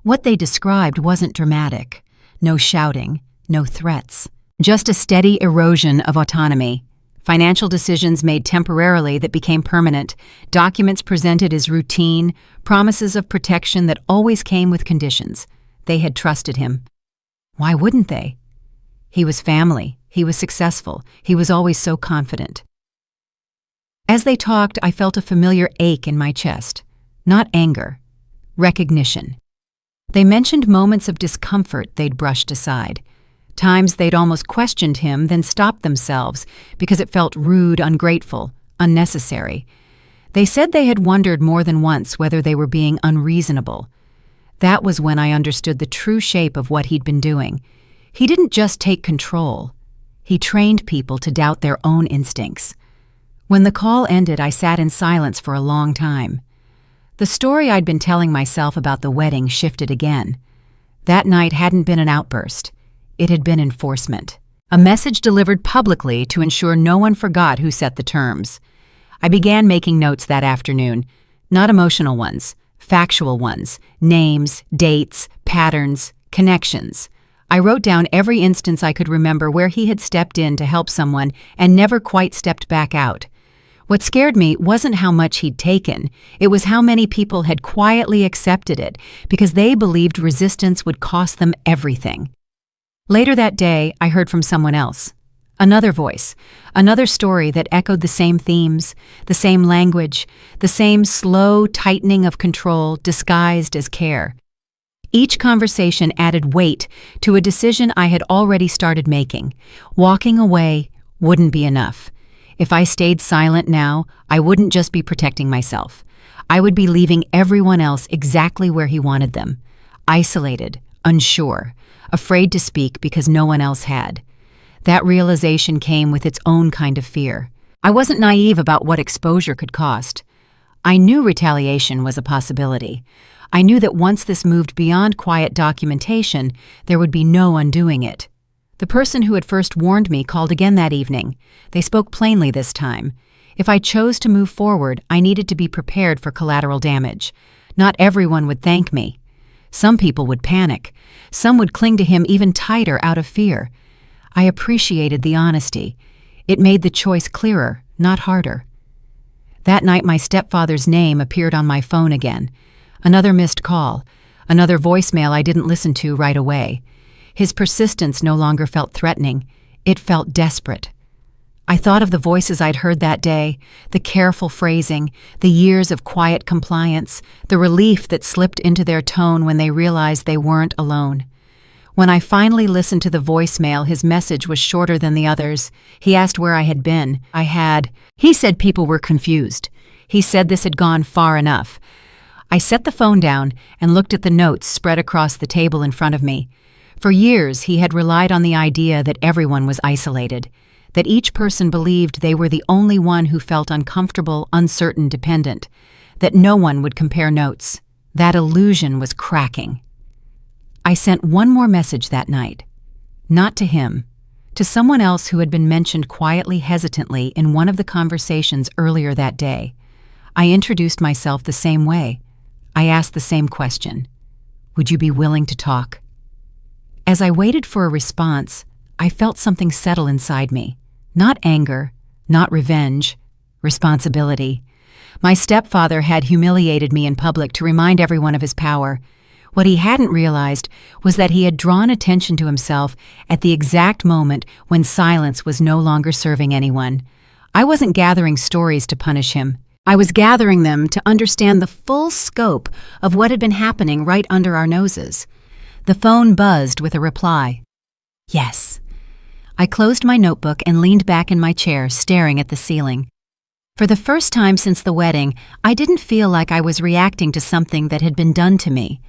What they described wasn't dramatic. No shouting, no threats. Just a steady erosion of autonomy. Financial decisions made temporarily that became permanent, documents presented as routine, promises of protection that always came with conditions. They had trusted him. Why wouldn't they? He was family. He was successful. He was always so confident. As they talked, I felt a familiar ache in my chest. Not anger. Recognition. They mentioned moments of discomfort they'd brushed aside. Times they'd almost questioned him, then stopped themselves because it felt rude, ungrateful, unnecessary. They said they had wondered more than once whether they were being unreasonable. That was when I understood the true shape of what he'd been doing. He didn't just take control. He trained people to doubt their own instincts. When the call ended, I sat in silence for a long time. The story I'd been telling myself about the wedding shifted again. That night hadn't been an outburst. It had been enforcement. A message delivered publicly to ensure no one forgot who set the terms. I began making notes that afternoon, not emotional ones, factual ones, names, dates, patterns, connections. I wrote down every instance I could remember where he had stepped in to help someone and never quite stepped back out. What scared me wasn't how much he'd taken, it was how many people had quietly accepted it because they believed resistance would cost them everything. Later that day, I heard from someone else. Another voice, another story that echoed the same themes, the same language, the same slow tightening of control disguised as care. Each conversation added weight to a decision I had already started making. Walking away wouldn't be enough. If I stayed silent now, I wouldn't just be protecting myself. I would be leaving everyone else exactly where he wanted them. Isolated, unsure, afraid to speak because no one else had. That realization came with its own kind of fear. I wasn't naive about what exposure could cost. I knew retaliation was a possibility. I knew that once this moved beyond quiet documentation, there would be no undoing it. The person who had first warned me called again that evening. They spoke plainly this time. If I chose to move forward, I needed to be prepared for collateral damage. Not everyone would thank me. Some people would panic. Some would cling to him even tighter out of fear. I appreciated the honesty. It made the choice clearer, not harder. That night, my stepfather's name appeared on my phone again. Another missed call, another voicemail I didn't listen to right away. His persistence no longer felt threatening. It felt desperate. I thought of the voices I'd heard that day, the careful phrasing, the years of quiet compliance, the relief that slipped into their tone when they realized they weren't alone. When I finally listened to the voicemail, his message was shorter than the others. He asked where I had been. He said people were confused. He said this had gone far enough. I set the phone down and looked at the notes spread across the table in front of me. For years, he had relied on the idea that everyone was isolated, that each person believed they were the only one who felt uncomfortable, uncertain, dependent, that no one would compare notes. That illusion was cracking. I sent one more message that night. Not to him, to someone else who had been mentioned quietly, hesitantly in one of the conversations earlier that day. I introduced myself the same way. I asked the same question. Would you be willing to talk? As I waited for a response, I felt something settle inside me. Not anger, not revenge, responsibility. My stepfather had humiliated me in public to remind everyone of his power. What he hadn't realized was that he had drawn attention to himself at the exact moment when silence was no longer serving anyone. I wasn't gathering stories to punish him. I was gathering them to understand the full scope of what had been happening right under our noses. The phone buzzed with a reply. Yes. I closed my notebook and leaned back in my chair, staring at the ceiling. For the first time since the wedding, I didn't feel like I was reacting to something that had been done to me.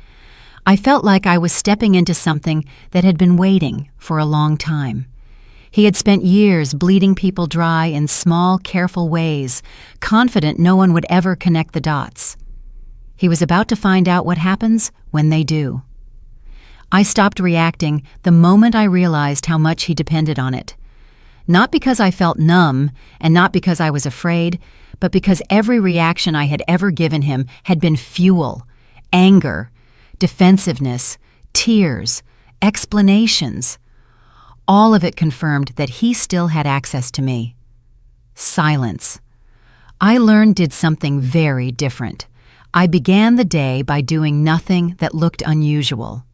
I felt like I was stepping into something that had been waiting for a long time. He had spent years bleeding people dry in small, careful ways, confident no one would ever connect the dots. He was about to find out what happens when they do. I stopped reacting the moment I realized how much he depended on it. Not because I felt numb, and not because I was afraid, but because every reaction I had ever given him had been fuel, anger, defensiveness, tears, explanations. All of it confirmed that he still had access to me. Silence. I learned did something very different. I began the day by doing nothing that looked unusual.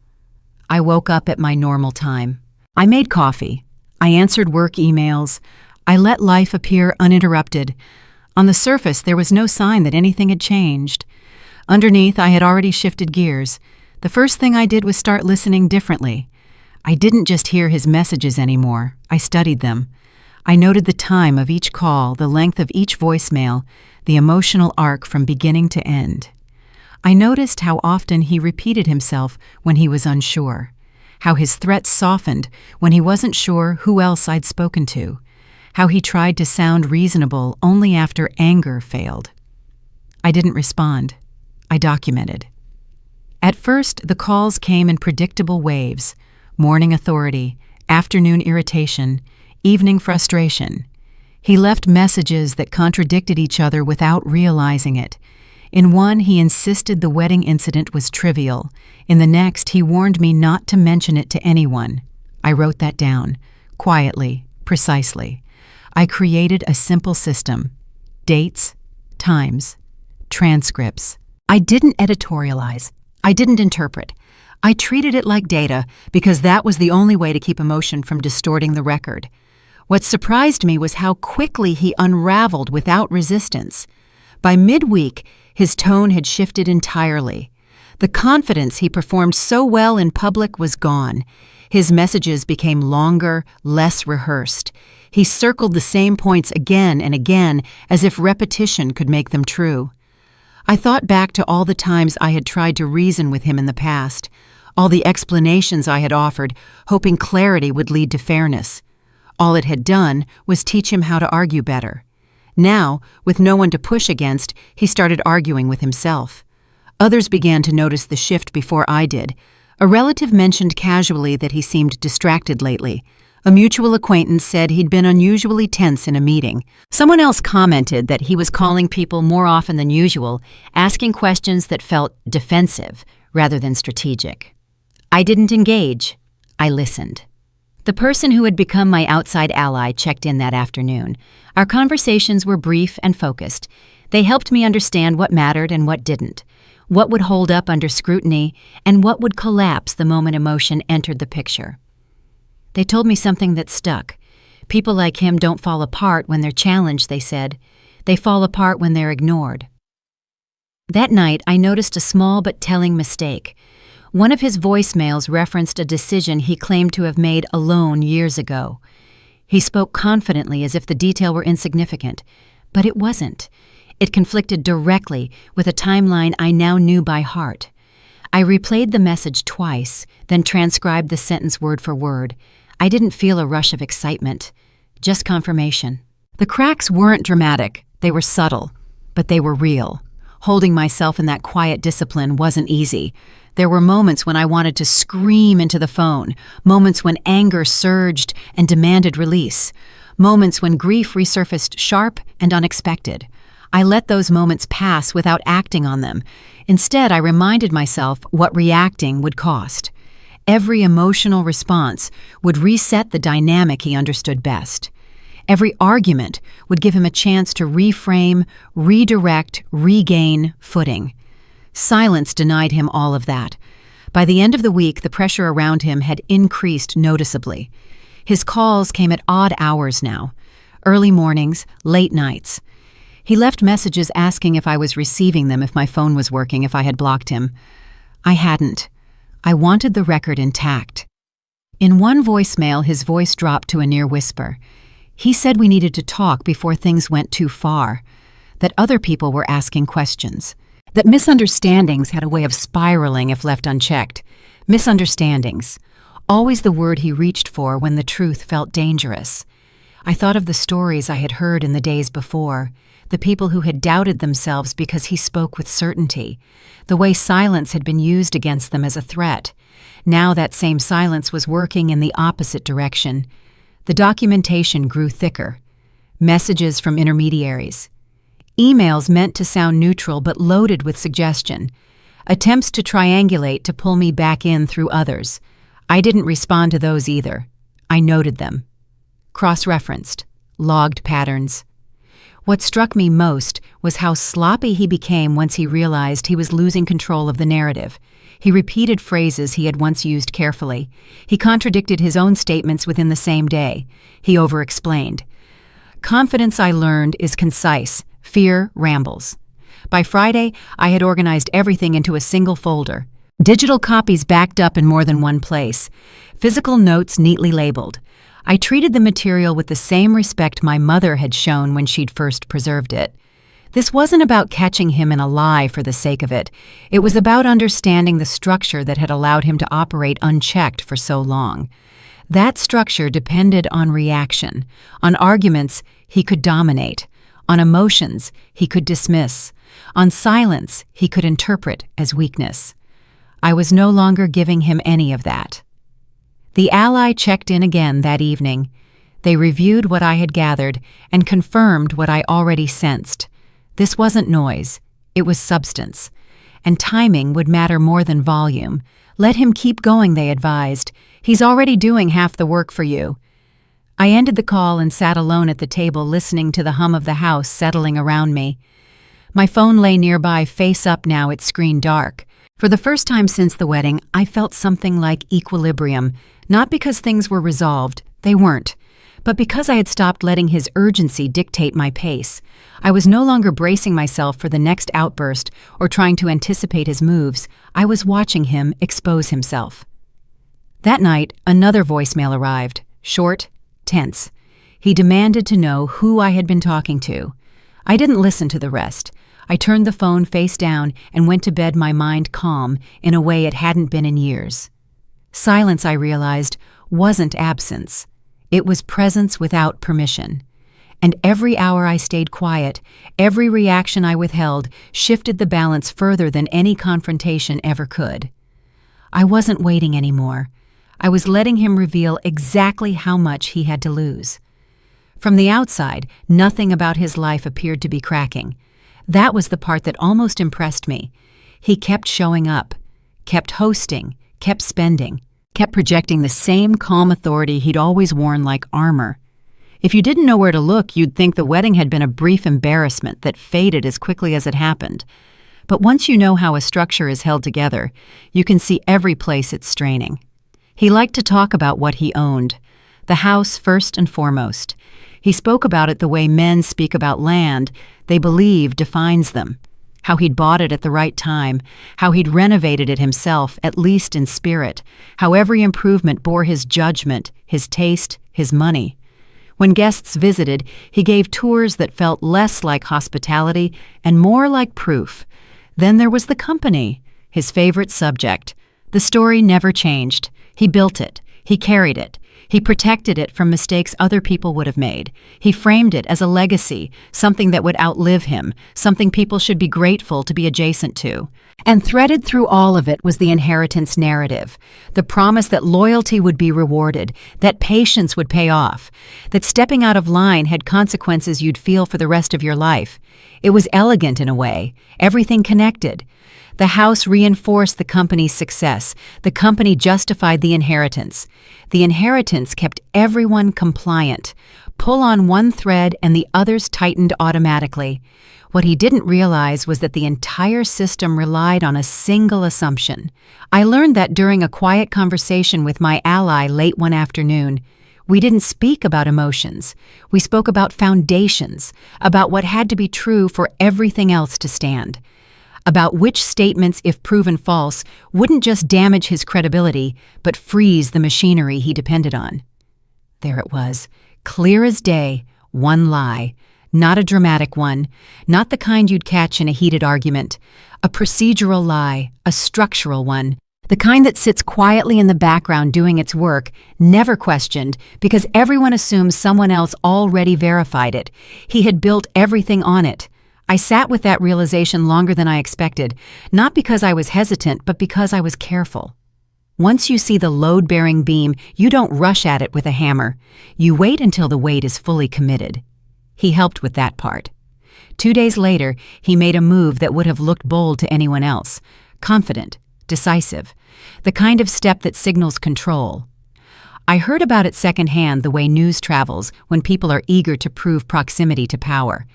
I woke up at my normal time. I made coffee. I answered work emails. I let life appear uninterrupted. On the surface, there was no sign that anything had changed. Underneath, I had already shifted gears. The first thing I did was start listening differently. I didn't just hear his messages anymore. I studied them. I noted the time of each call, the length of each voicemail, the emotional arc from beginning to end. I noticed how often he repeated himself when he was unsure, how his threats softened when he wasn't sure who else I'd spoken to, how he tried to sound reasonable only after anger failed. I didn't respond. I documented. At first, the calls came in predictable waves: morning authority, afternoon irritation, evening frustration. He left messages that contradicted each other without realizing it. In one, he insisted the wedding incident was trivial. In the next, he warned me not to mention it to anyone. I wrote that down, quietly, precisely. I created a simple system: dates, times, transcripts. I didn't editorialize. I didn't interpret. I treated it like data because that was the only way to keep emotion from distorting the record. What surprised me was how quickly he unraveled without resistance. By midweek, his tone had shifted entirely. The confidence he performed so well in public was gone. His messages became longer, less rehearsed. He circled the same points again and again as if repetition could make them true. I thought back to all the times I had tried to reason with him in the past, all the explanations I had offered, hoping clarity would lead to fairness. All it had done was teach him how to argue better. Now, with no one to push against, he started arguing with himself. Others began to notice the shift before I did. A relative mentioned casually that he seemed distracted lately. A mutual acquaintance said he'd been unusually tense in a meeting. Someone else commented that he was calling people more often than usual, asking questions that felt defensive rather than strategic. I didn't engage. I listened. The person who had become my outside ally checked in that afternoon. Our conversations were brief and focused. They helped me understand what mattered and what didn't, what would hold up under scrutiny, and what would collapse the moment emotion entered the picture. They told me something that stuck. People like him don't fall apart when they're challenged, they said. They fall apart when they're ignored. That night, I noticed a small but telling mistake. One of his voicemails referenced a decision he claimed to have made alone years ago. He spoke confidently as if the detail were insignificant, but it wasn't. It conflicted directly with a timeline I now knew by heart. I replayed the message twice, then transcribed the sentence word for word. I didn't feel a rush of excitement, just confirmation. The cracks weren't dramatic, they were subtle, but they were real. Holding myself in that quiet discipline wasn't easy. There were moments when I wanted to scream into the phone, moments when anger surged and demanded release, moments when grief resurfaced sharp and unexpected. I let those moments pass without acting on them. Instead, I reminded myself what reacting would cost. Every emotional response would reset the dynamic he understood best. Every argument would give him a chance to reframe, redirect, regain footing. Silence denied him all of that. By the end of the week, the pressure around him had increased noticeably. His calls came at odd hours now, early mornings, late nights. He left messages asking if I was receiving them, if my phone was working, if I had blocked him. I hadn't. I wanted the record intact. In one voicemail, his voice dropped to a near whisper. He said we needed to talk before things went too far, that other people were asking questions, that misunderstandings had a way of spiraling if left unchecked. Misunderstandings, always the word he reached for when the truth felt dangerous. I thought of the stories I had heard in the days before, the people who had doubted themselves because he spoke with certainty, the way silence had been used against them as a threat. Now that same silence was working in the opposite direction. The documentation grew thicker. Messages from intermediaries. Emails meant to sound neutral but loaded with suggestion. Attempts to triangulate to pull me back in through others. I didn't respond to those either. I noted them. Cross-referenced. Logged patterns. What struck me most was how sloppy he became once he realized he was losing control of the narrative. He repeated phrases he had once used carefully. He contradicted his own statements within the same day. He over-explained. Confidence, I learned, is concise. Fear rambles. By Friday, I had organized everything into a single folder. Digital copies backed up in more than one place. Physical notes neatly labeled. I treated the material with the same respect my mother had shown when she'd first preserved it. This wasn't about catching him in a lie for the sake of it. It was about understanding the structure that had allowed him to operate unchecked for so long. That structure depended on reaction, on arguments he could dominate, on emotions he could dismiss, on silence he could interpret as weakness. I was no longer giving him any of that. The ally checked in again that evening. They reviewed what I had gathered and confirmed what I already sensed. This wasn't noise. It was substance. And timing would matter more than volume. Let him keep going, they advised. He's already doing half the work for you. I ended the call and sat alone at the table listening to the hum of the house settling around me. My phone lay nearby, face up now, its screen dark. For the first time since the wedding, I felt something like equilibrium, not because things were resolved, they weren't, but because I had stopped letting his urgency dictate my pace. I was no longer bracing myself for the next outburst or trying to anticipate his moves. I was watching him expose himself. That night, another voicemail arrived, short, tense. He demanded to know who I had been talking to. I didn't listen to the rest. I turned the phone face down and went to bed, my mind calm in a way it hadn't been in years. Silence, I realized, wasn't absence. It was presence without permission. And every hour I stayed quiet, every reaction I withheld, shifted the balance further than any confrontation ever could. I wasn't waiting anymore. I was letting him reveal exactly how much he had to lose. From the outside, nothing about his life appeared to be cracking. That was the part that almost impressed me. He kept showing up, kept hosting, kept spending, kept projecting the same calm authority he'd always worn like armor. If you didn't know where to look, you'd think the wedding had been a brief embarrassment that faded as quickly as it happened. But once you know how a structure is held together, you can see every place it's straining. He liked to talk about what he owned, the house first and foremost. He spoke about it the way men speak about land they believe defines them, how he'd bought it at the right time, how he'd renovated it himself, at least in spirit, how every improvement bore his judgment, his taste, his money. When guests visited, he gave tours that felt less like hospitality and more like proof. Then there was the company, his favorite subject. The story never changed. He built it. He carried it. He protected it from mistakes other people would have made. He framed it as a legacy, something that would outlive him, something people should be grateful to be adjacent to. And threaded through all of it was the inheritance narrative, the promise that loyalty would be rewarded, that patience would pay off, that stepping out of line had consequences you'd feel for the rest of your life. It was elegant in a way, everything connected. The house reinforced the company's success. The company justified the inheritance. The inheritance kept everyone compliant. Pull on one thread and the others tightened automatically. What he didn't realize was that the entire system relied on a single assumption. I learned that during a quiet conversation with my ally late one afternoon. We didn't speak about emotions. We spoke about foundations, about what had to be true for everything else to stand. About which statements, if proven false, wouldn't just damage his credibility, but freeze the machinery he depended on. There it was, clear as day, one lie. Not a dramatic one, not the kind you'd catch in a heated argument. A procedural lie, a structural one. The kind that sits quietly in the background doing its work, never questioned, because everyone assumes someone else already verified it. He had built everything on it. I sat with that realization longer than I expected, not because I was hesitant, but because I was careful. Once you see the load-bearing beam, you don't rush at it with a hammer. You wait until the weight is fully committed. He helped with that part. 2 days later, he made a move that would have looked bold to anyone else. Confident, decisive, the kind of step that signals control. I heard about it secondhand the way news travels when people are eager to prove proximity to power.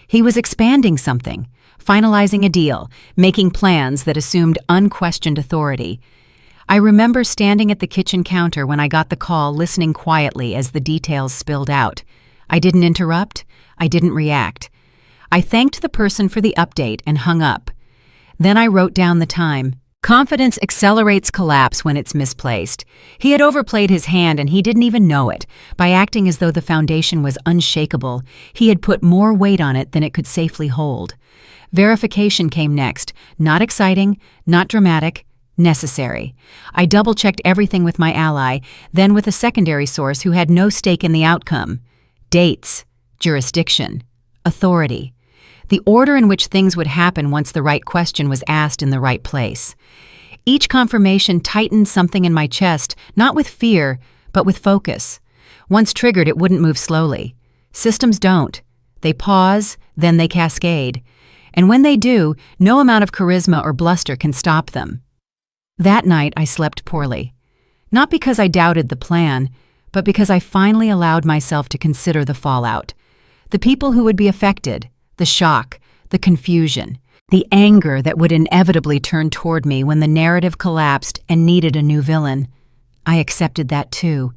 He was expanding something, finalizing a deal, making plans that assumed unquestioned authority. I remember standing at the kitchen counter when I got the call, listening quietly as the details spilled out. I didn't interrupt. I didn't react. I thanked the person for the update and hung up. Then I wrote down the time. Confidence accelerates collapse when it's misplaced. He had overplayed his hand and he didn't even know it. By acting as though the foundation was unshakable, he had put more weight on it than it could safely hold. Verification came next. Not exciting, not dramatic, necessary. I double-checked everything with my ally, then with a secondary source who had no stake in the outcome. Dates, jurisdiction, authority. The order in which things would happen once the right question was asked in the right place. Each confirmation tightened something in my chest, not with fear, but with focus. Once triggered, it wouldn't move slowly. Systems don't. They pause, then they cascade. And when they do, no amount of charisma or bluster can stop them. That night, I slept poorly. Not because I doubted the plan, but because I finally allowed myself to consider the fallout. The people who would be affected, the shock, the confusion, the anger that would inevitably turn toward me when the narrative collapsed and needed a new villain. I accepted that too.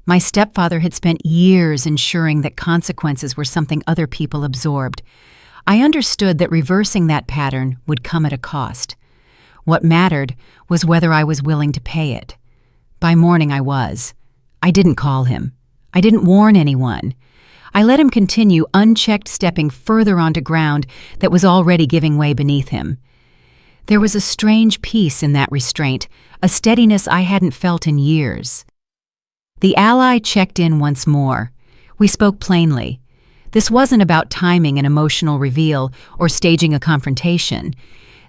My stepfather had spent years ensuring that consequences were something other people absorbed. I understood that reversing that pattern would come at a cost. What mattered was whether I was willing to pay it. By morning I was. I didn't call him. I didn't warn anyone. I let him continue unchecked, stepping further onto ground that was already giving way beneath him. There was a strange peace in that restraint, a steadiness I hadn't felt in years. The ally checked in once more. We spoke plainly. This wasn't about timing an emotional reveal or staging a confrontation.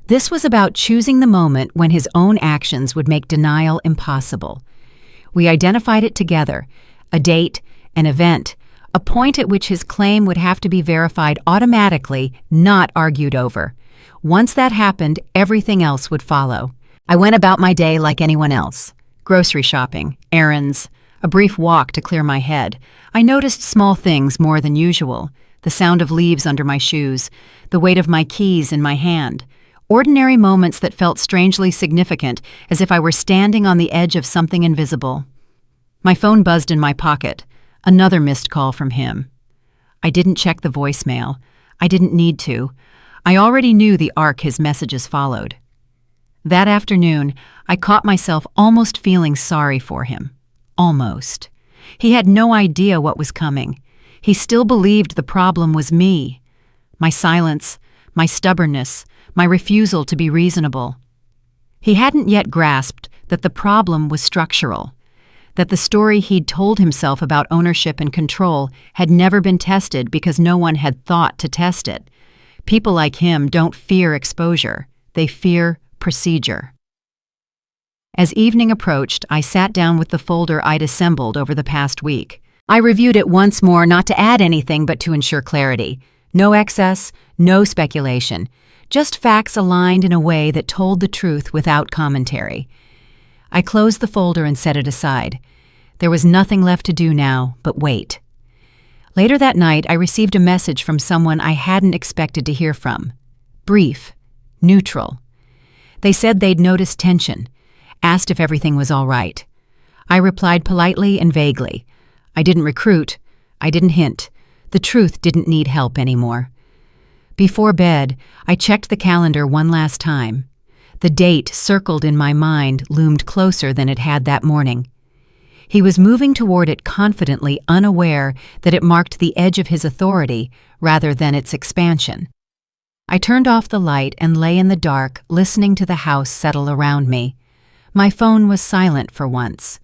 This was about choosing the moment when his own actions would make denial impossible. We identified it together, a date, an event, a point at which his claim would have to be verified automatically, not argued over. Once that happened, everything else would follow. I went about my day like anyone else. Grocery shopping, errands, a brief walk to clear my head. I noticed small things more than usual. The sound of leaves under my shoes, the weight of my keys in my hand. Ordinary moments that felt strangely significant, as if I were standing on the edge of something invisible. My phone buzzed in my pocket. Another missed call from him. I didn't check the voicemail. I didn't need to. I already knew the arc his messages followed. That afternoon, I caught myself almost feeling sorry for him. Almost. He had no idea what was coming. He still believed the problem was me. My silence, my stubbornness, my refusal to be reasonable. He hadn't yet grasped that the problem was structural, that the story he'd told himself about ownership and control had never been tested because no one had thought to test it. People like him don't fear exposure. They fear procedure. As evening approached, I sat down with the folder I'd assembled over the past week. I reviewed it once more, not to add anything but to ensure clarity. No excess, no speculation. Just facts aligned in a way that told the truth without commentary. I closed the folder and set it aside. There was nothing left to do now but wait. Later that night, I received a message from someone I hadn't expected to hear from. Brief, neutral. They said they'd noticed tension, asked if everything was all right. I replied politely and vaguely. I didn't recruit. I didn't hint. The truth didn't need help anymore. Before bed, I checked the calendar one last time. The date circled in my mind loomed closer than it had that morning. He was moving toward it confidently, unaware that it marked the edge of his authority rather than its expansion. I turned off the light and lay in the dark, listening to the house settle around me. My phone was silent for once.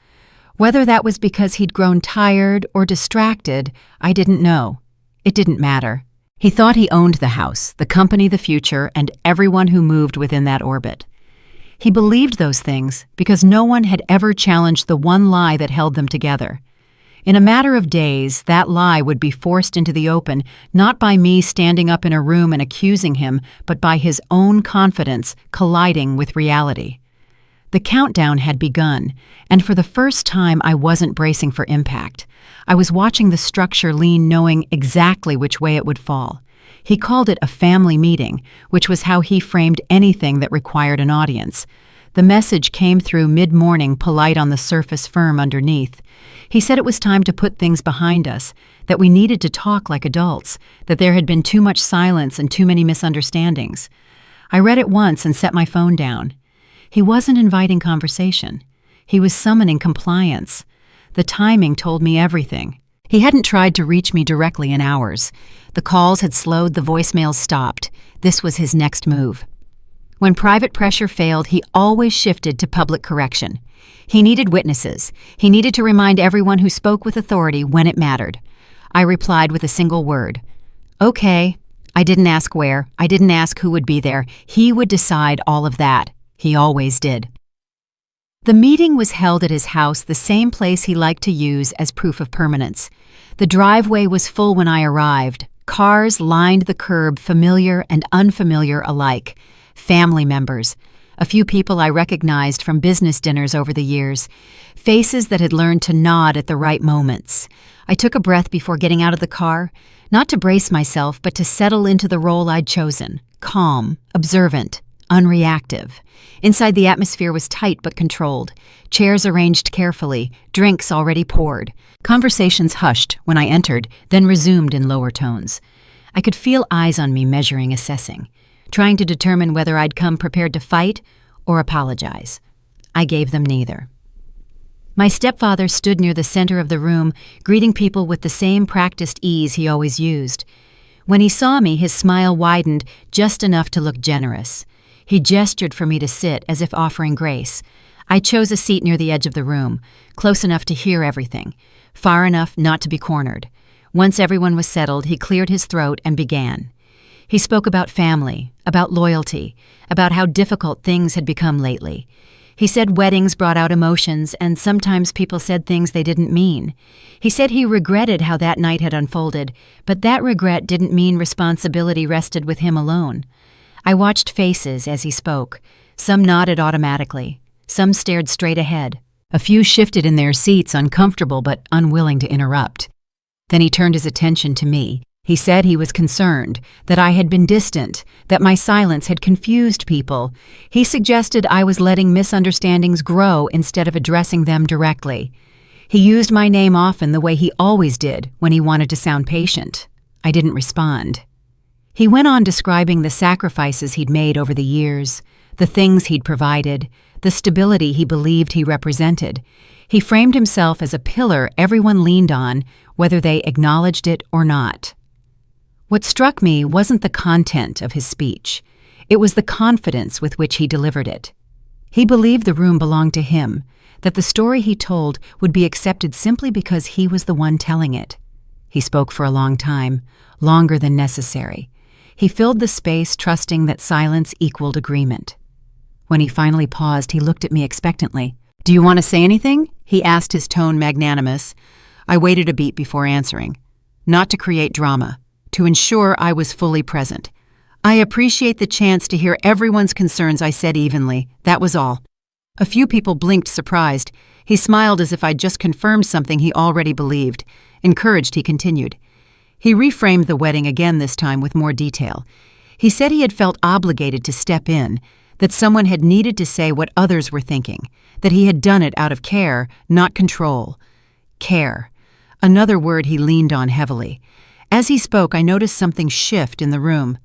Whether that was because he'd grown tired or distracted, I didn't know. It didn't matter. He thought he owned the house, the company, the future, and everyone who moved within that orbit. He believed those things because no one had ever challenged the one lie that held them together. In a matter of days, that lie would be forced into the open, not by me standing up in a room and accusing him, but by his own confidence colliding with reality. The countdown had begun, and for the first time I wasn't bracing for impact. I was watching the structure lean, knowing exactly which way it would fall. He called it a family meeting, which was how he framed anything that required an audience. The message came through mid-morning, polite on the surface, firm underneath. He said it was time to put things behind us, that we needed to talk like adults, that there had been too much silence and too many misunderstandings. I read it once and set my phone down. He wasn't inviting conversation. He was summoning compliance. The timing told me everything. He hadn't tried to reach me directly in hours. The calls had slowed, the voicemails stopped. This was his next move. When private pressure failed, he always shifted to public correction. He needed witnesses. He needed to remind everyone who spoke with authority when it mattered. I replied with a single word. Okay. I didn't ask where. I didn't ask who would be there. He would decide all of that. He always did. The meeting was held at his house, the same place he liked to use as proof of permanence. The driveway was full when I arrived. Cars lined the curb, familiar and unfamiliar alike. Family members. A few people I recognized from business dinners over the years. Faces that had learned to nod at the right moments. I took a breath before getting out of the car, not to brace myself, but to settle into the role I'd chosen. Calm, observant, unreactive. Inside, the atmosphere was tight but controlled. Chairs arranged carefully, drinks already poured. Conversations hushed when I entered, then resumed in lower tones. I could feel eyes on me measuring, assessing, trying to determine whether I'd come prepared to fight or apologize. I gave them neither. My stepfather stood near the center of the room, greeting people with the same practiced ease he always used. When he saw me, his smile widened just enough to look generous. He gestured for me to sit, as if offering grace. I chose a seat near the edge of the room, close enough to hear everything, far enough not to be cornered. Once everyone was settled, he cleared his throat and began. He spoke about family, about loyalty, about how difficult things had become lately. He said weddings brought out emotions, and sometimes people said things they didn't mean. He said he regretted how that night had unfolded, but that regret didn't mean responsibility rested with him alone. I watched faces as he spoke. Some nodded automatically. Some stared straight ahead. A few shifted in their seats, uncomfortable but unwilling to interrupt. Then he turned his attention to me. He said he was concerned, that I had been distant, that my silence had confused people. He suggested I was letting misunderstandings grow instead of addressing them directly. He used my name often the way he always did when he wanted to sound patient. I didn't respond. He went on describing the sacrifices he'd made over the years, the things he'd provided, the stability he believed he represented. He framed himself as a pillar everyone leaned on, whether they acknowledged it or not. What struck me wasn't the content of his speech. It was the confidence with which he delivered it. He believed the room belonged to him, that the story he told would be accepted simply because he was the one telling it. He spoke for a long time, longer than necessary. He filled the space, trusting that silence equaled agreement. When he finally paused, he looked at me expectantly. "Do you want to say anything?" he asked, his tone magnanimous. I waited a beat before answering. Not to create drama, to ensure I was fully present. "I appreciate the chance to hear everyone's concerns," I said evenly. That was all. A few people blinked, surprised. He smiled as if I'd just confirmed something he already believed. Encouraged, he continued. He reframed the wedding again, this time with more detail. He said he had felt obligated to step in, that someone had needed to say what others were thinking, that he had done it out of care, not control. Care. Another word he leaned on heavily. As he spoke, I noticed something shift in the room.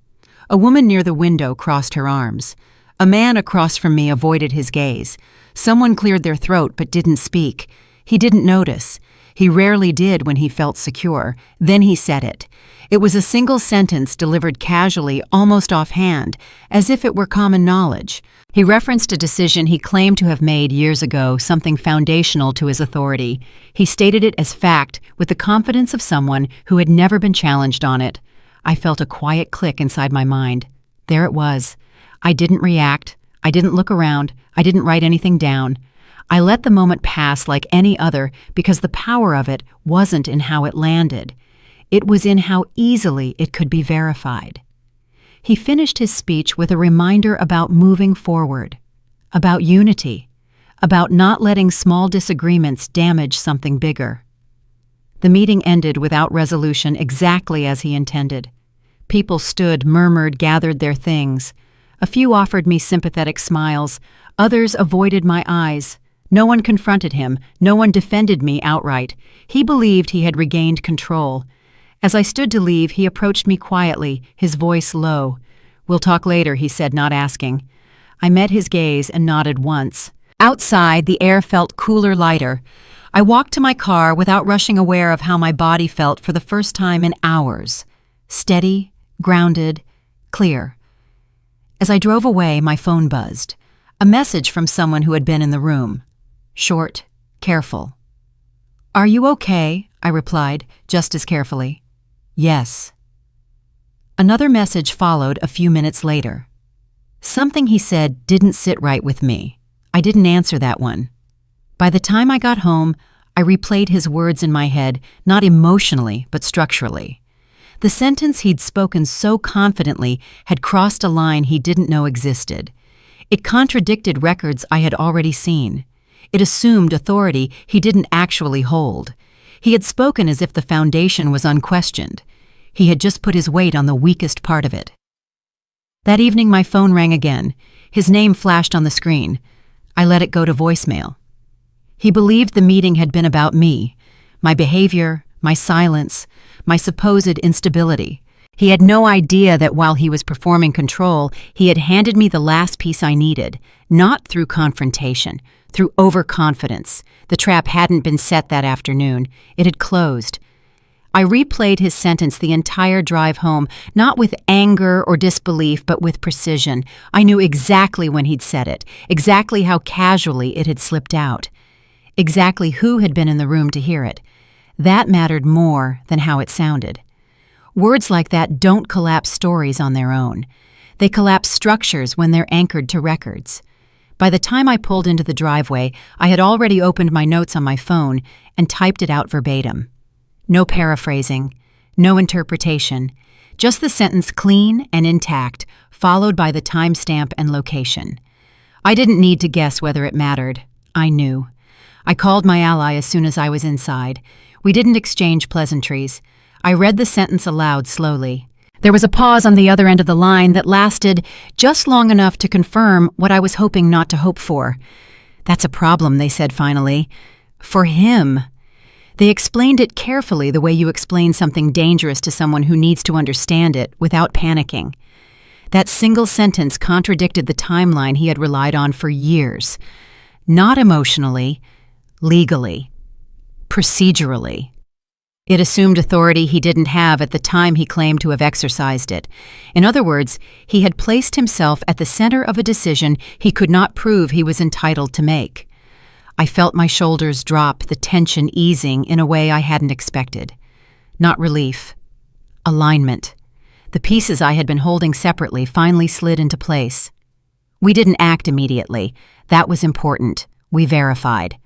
A woman near the window crossed her arms. A man across from me avoided his gaze. Someone cleared their throat but didn't speak. He didn't notice. He rarely did when he felt secure. Then he said it. It was a single sentence delivered casually, almost offhand, as if it were common knowledge. He referenced a decision he claimed to have made years ago, something foundational to his authority. He stated it as fact with the confidence of someone who had never been challenged on it. I felt a quiet click inside my mind. There it was. I didn't react. I didn't look around. I didn't write anything down. I let the moment pass like any other because the power of it wasn't in how it landed. It was in how easily it could be verified. He finished his speech with a reminder about moving forward, about unity, about not letting small disagreements damage something bigger. The meeting ended without resolution, exactly as he intended. People stood, murmured, gathered their things. A few offered me sympathetic smiles. Others avoided my eyes. No one confronted him. No one defended me outright. He believed he had regained control. As I stood to leave, he approached me quietly, his voice low. "We'll talk later," he said, not asking. I met his gaze and nodded once. Outside, the air felt cooler, lighter. I walked to my car without rushing, aware of how my body felt for the first time in hours. Steady, grounded, clear. As I drove away, my phone buzzed. A message from someone who had been in the room. Short, careful. "Are you okay?" I replied, just as carefully. "Yes." Another message followed a few minutes later. Something he said didn't sit right with me. I didn't answer that one. By the time I got home, I replayed his words in my head, not emotionally, but structurally. The sentence he'd spoken so confidently had crossed a line he didn't know existed. It contradicted records I had already seen. It assumed authority he didn't actually hold. He had spoken as if the foundation was unquestioned. He had just put his weight on the weakest part of it. That evening my phone rang again. His name flashed on the screen. I let it go to voicemail. He believed the meeting had been about me, my behavior, my silence, my supposed instability. He had no idea that while he was performing control, he had handed me the last piece I needed, not through confrontation, through overconfidence. The trap hadn't been set that afternoon. It had closed. I replayed his sentence the entire drive home, not with anger or disbelief, but with precision. I knew exactly when he'd said it, exactly how casually it had slipped out, exactly who had been in the room to hear it. That mattered more than how it sounded. Words like that don't collapse stories on their own. They collapse structures when they're anchored to records. By the time I pulled into the driveway, I had already opened my notes on my phone and typed it out verbatim. No paraphrasing, no interpretation, just the sentence clean and intact, followed by the timestamp and location. I didn't need to guess whether it mattered. I knew. I called my ally as soon as I was inside. We didn't exchange pleasantries. I read the sentence aloud slowly. There was a pause on the other end of the line that lasted just long enough to confirm what I was hoping not to hope for. That's a problem, they said finally. For him. They explained it carefully, the way you explain something dangerous to someone who needs to understand it without panicking. That single sentence contradicted the timeline he had relied on for years. Not emotionally, legally, procedurally. It assumed authority he didn't have at the time he claimed to have exercised it. In other words, he had placed himself at the center of a decision he could not prove he was entitled to make. I felt my shoulders drop, the tension easing in a way I hadn't expected. Not relief. Alignment. The pieces I had been holding separately finally slid into place. We didn't act immediately. That was important. We verified.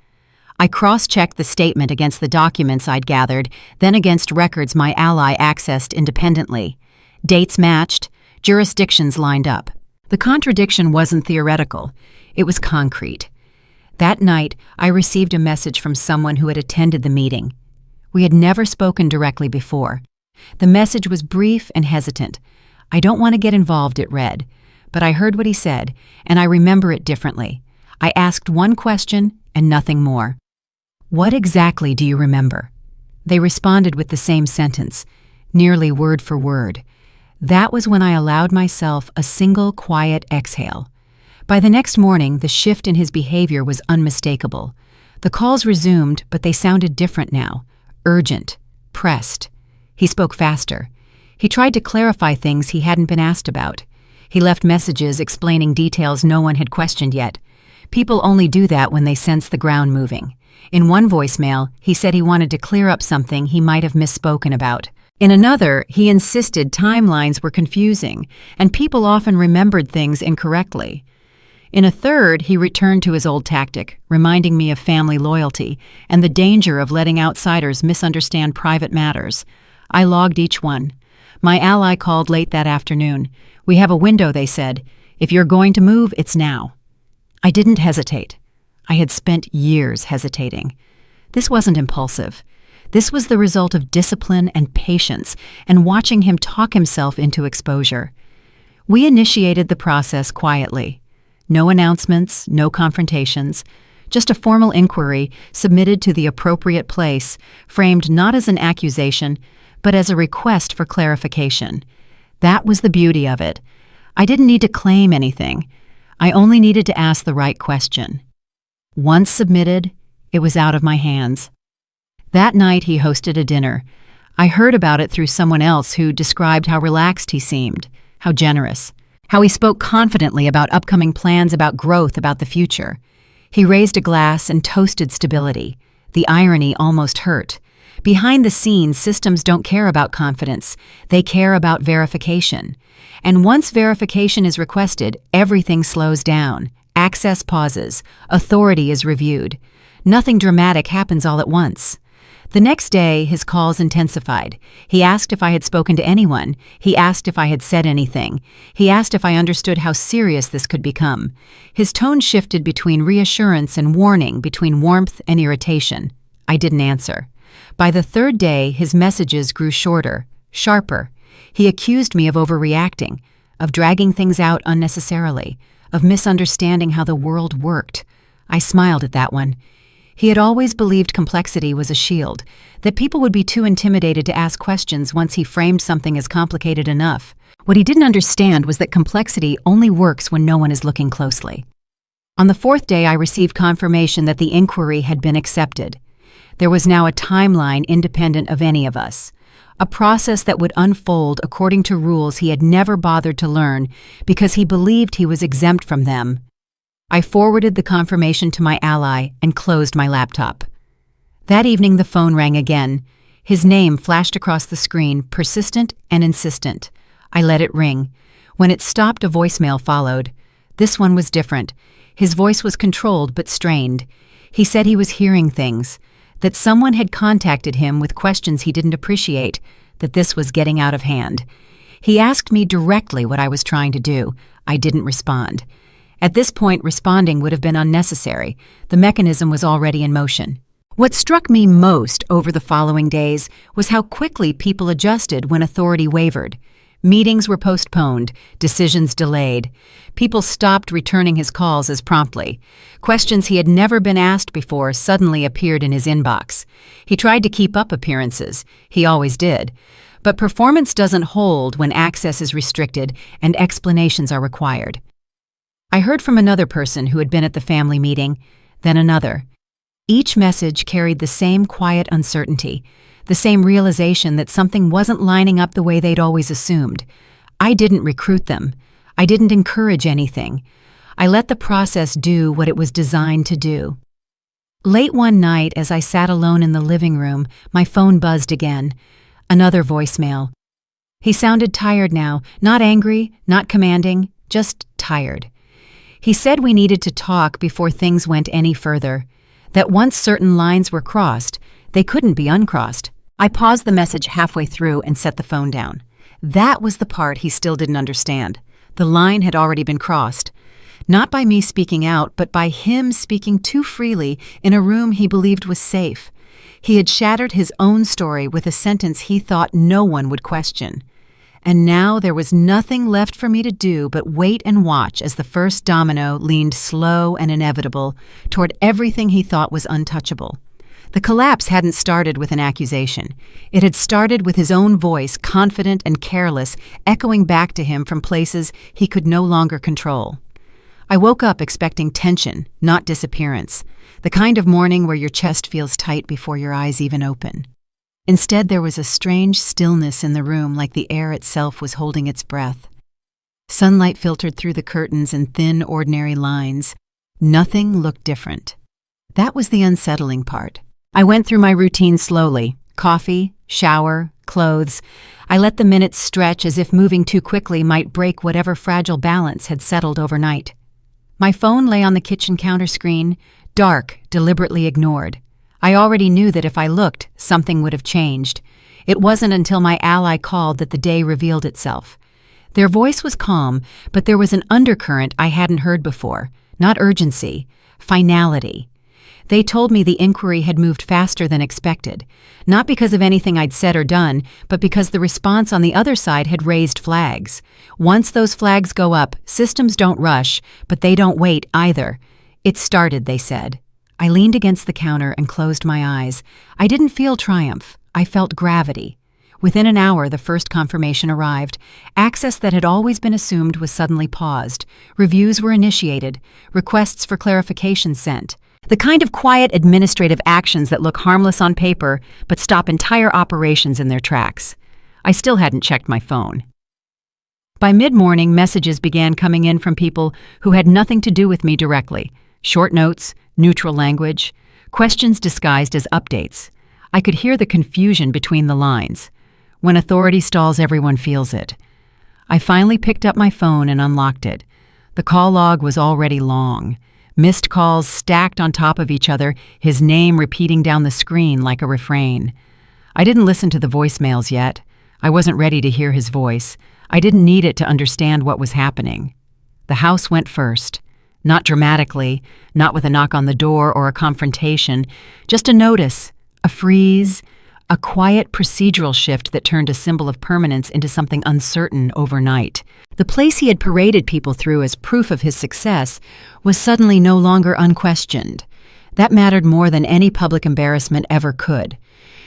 I cross-checked the statement against the documents I'd gathered, then against records my ally accessed independently. Dates matched, jurisdictions lined up. The contradiction wasn't theoretical. It was concrete. That night, I received a message from someone who had attended the meeting. We had never spoken directly before. The message was brief and hesitant. I don't want to get involved, it read, but I heard what he said, and I remember it differently. I asked one question and nothing more. What exactly do you remember? They responded with the same sentence, nearly word for word. That was when I allowed myself a single quiet exhale. By the next morning, the shift in his behavior was unmistakable. The calls resumed, but they sounded different now. Urgent. Pressed. He spoke faster. He tried to clarify things he hadn't been asked about. He left messages explaining details no one had questioned yet. People only do that when they sense the ground moving. In one voicemail, he said he wanted to clear up something he might have misspoken about. In another, he insisted timelines were confusing, and people often remembered things incorrectly. In a third, he returned to his old tactic, reminding me of family loyalty and the danger of letting outsiders misunderstand private matters. I logged each one. My ally called late that afternoon. We have a window, they said. If you're going to move, it's now. I didn't hesitate. I had spent years hesitating. This wasn't impulsive. This was the result of discipline and patience and watching him talk himself into exposure. We initiated the process quietly. No announcements, no confrontations, just a formal inquiry submitted to the appropriate place, framed not as an accusation, but as a request for clarification. That was the beauty of it. I didn't need to claim anything. I only needed to ask the right question. Once submitted, it was out of my hands. That night he hosted a dinner. I heard about it through someone else who described how relaxed he seemed, how generous, how he spoke confidently about upcoming plans, about growth, about the future. He raised a glass and toasted stability. The irony almost hurt. Behind the scenes, systems don't care about confidence. They care about verification. And once verification is requested, everything slows down. Access pauses. Authority is reviewed. Nothing dramatic happens all at once. The next day, his calls intensified. He asked if I had spoken to anyone. He asked if I had said anything. He asked if I understood how serious this could become. His tone shifted between reassurance and warning, between warmth and irritation. I didn't answer. By the third day, his messages grew shorter, sharper. He accused me of overreacting, of dragging things out unnecessarily, of misunderstanding how the world worked. I smiled at that one. He had always believed complexity was a shield, that people would be too intimidated to ask questions once he framed something as complicated enough. What he didn't understand was that complexity only works when no one is looking closely. On the fourth day, I received confirmation that the inquiry had been accepted. There was now a timeline independent of any of us, a process that would unfold according to rules he had never bothered to learn because he believed he was exempt from them. I forwarded the confirmation to my ally and closed my laptop. That evening, the phone rang again. His name flashed across the screen, persistent and insistent. I let it ring. When it stopped, a voicemail followed. This one was different. His voice was controlled but strained. He said he was hearing things, that someone had contacted him with questions he didn't appreciate, that this was getting out of hand. He asked me directly what I was trying to do. I didn't respond. At this point, responding would have been unnecessary. The mechanism was already in motion. What struck me most over the following days was how quickly people adjusted when authority wavered. Meetings were postponed, decisions delayed. People stopped returning his calls as promptly. Questions he had never been asked before suddenly appeared in his inbox. He tried to keep up appearances. He always did. But performance doesn't hold when access is restricted and explanations are required. I heard from another person who had been at the family meeting, then another. Each message carried the same quiet uncertainty, the same realization that something wasn't lining up the way they'd always assumed. I didn't recruit them. I didn't encourage anything. I let the process do what it was designed to do. Late one night, as I sat alone in the living room, my phone buzzed again. Another voicemail. He sounded tired now, not angry, not commanding, just tired. He said we needed to talk before things went any further, that once certain lines were crossed, they couldn't be uncrossed. I paused the message halfway through and set the phone down. That was the part he still didn't understand. The line had already been crossed, not by me speaking out, but by him speaking too freely in a room he believed was safe. He had shattered his own story with a sentence he thought no one would question. And now there was nothing left for me to do but wait and watch as the first domino leaned slow and inevitable toward everything he thought was untouchable. The collapse hadn't started with an accusation. It had started with his own voice, confident and careless, echoing back to him from places he could no longer control. I woke up expecting tension, not disappearance, the kind of morning where your chest feels tight before your eyes even open. Instead, there was a strange stillness in the room, like the air itself was holding its breath. Sunlight filtered through the curtains in thin, ordinary lines. Nothing looked different. That was the unsettling part. I went through my routine slowly. Coffee, shower, clothes. I let the minutes stretch as if moving too quickly might break whatever fragile balance had settled overnight. My phone lay on the kitchen counter screen, dark, deliberately ignored. I already knew that if I looked, something would have changed. It wasn't until my ally called that the day revealed itself. Their voice was calm, but there was an undercurrent I hadn't heard before. Not urgency, finality. They told me the inquiry had moved faster than expected, not because of anything I'd said or done, but because the response on the other side had raised flags. Once those flags go up, systems don't rush, but they don't wait either. It started, they said. I leaned against the counter and closed my eyes. I didn't feel triumph. I felt gravity. Within an hour, the first confirmation arrived. Access that had always been assumed was suddenly paused. Reviews were initiated. Requests for clarification sent. The kind of quiet administrative actions that look harmless on paper but stop entire operations in their tracks. I still hadn't checked my phone. By mid-morning, messages began coming in from people who had nothing to do with me directly. Short notes, neutral language, questions disguised as updates. I could hear the confusion between the lines. When authority stalls, everyone feels it. I finally picked up my phone and unlocked it. The call log was already long. Missed calls stacked on top of each other, his name repeating down the screen like a refrain. I didn't listen to the voicemails yet. I wasn't ready to hear his voice. I didn't need it to understand what was happening. The house went first. Not dramatically, not with a knock on the door or a confrontation, just a notice, a freeze, a quiet procedural shift that turned a symbol of permanence into something uncertain overnight. The place he had paraded people through as proof of his success was suddenly no longer unquestioned. That mattered more than any public embarrassment ever could.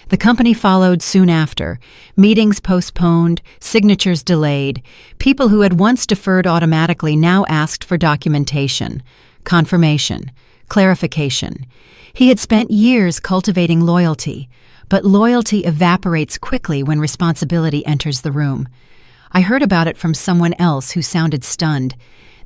The company followed soon after, meetings postponed, signatures delayed. People who had once deferred automatically now asked for documentation, confirmation, clarification. He had spent years cultivating loyalty, but loyalty evaporates quickly when responsibility enters the room. I heard about it from someone else who sounded stunned.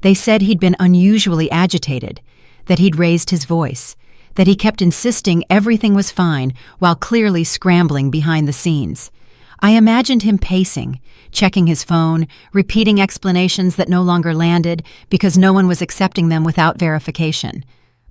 They said he'd been unusually agitated, that he'd raised his voice, that he kept insisting everything was fine while clearly scrambling behind the scenes. I imagined him pacing, checking his phone, repeating explanations that no longer landed because no one was accepting them without verification.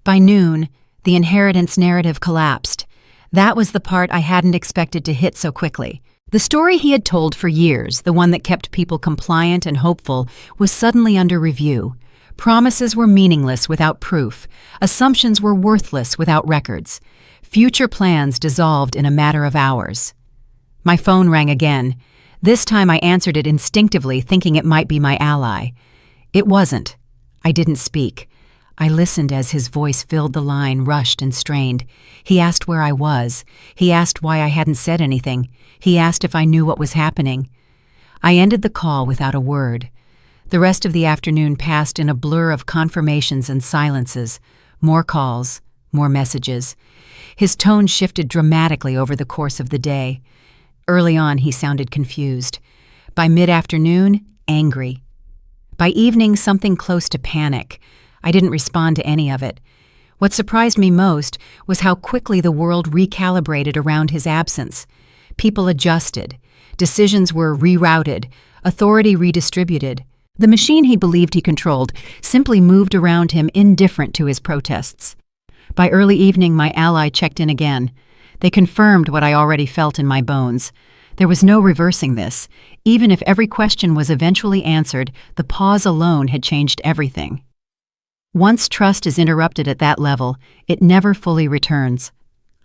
By noon, the inheritance narrative collapsed. That was the part I hadn't expected to hit so quickly. The story he had told for years, the one that kept people compliant and hopeful, was suddenly under review. Promises were meaningless without proof. Assumptions were worthless without records. Future plans dissolved in a matter of hours. My phone rang again. This time I answered it instinctively, thinking it might be my ally. It wasn't. I didn't speak. I listened as his voice filled the line, rushed and strained. He asked where I was. He asked why I hadn't said anything. He asked if I knew what was happening. I ended the call without a word. The rest of the afternoon passed in a blur of confirmations and silences. More calls, more messages. His tone shifted dramatically over the course of the day. Early on, he sounded confused. By mid-afternoon, angry. By evening, something close to panic. I didn't respond to any of it. What surprised me most was how quickly the world recalibrated around his absence. People adjusted. Decisions were rerouted. Authority redistributed. The machine he believed he controlled simply moved around him, indifferent to his protests. By early evening, my ally checked in again. They confirmed what I already felt in my bones. There was no reversing this. Even if every question was eventually answered, the pause alone had changed everything. Once trust is interrupted at that level, it never fully returns.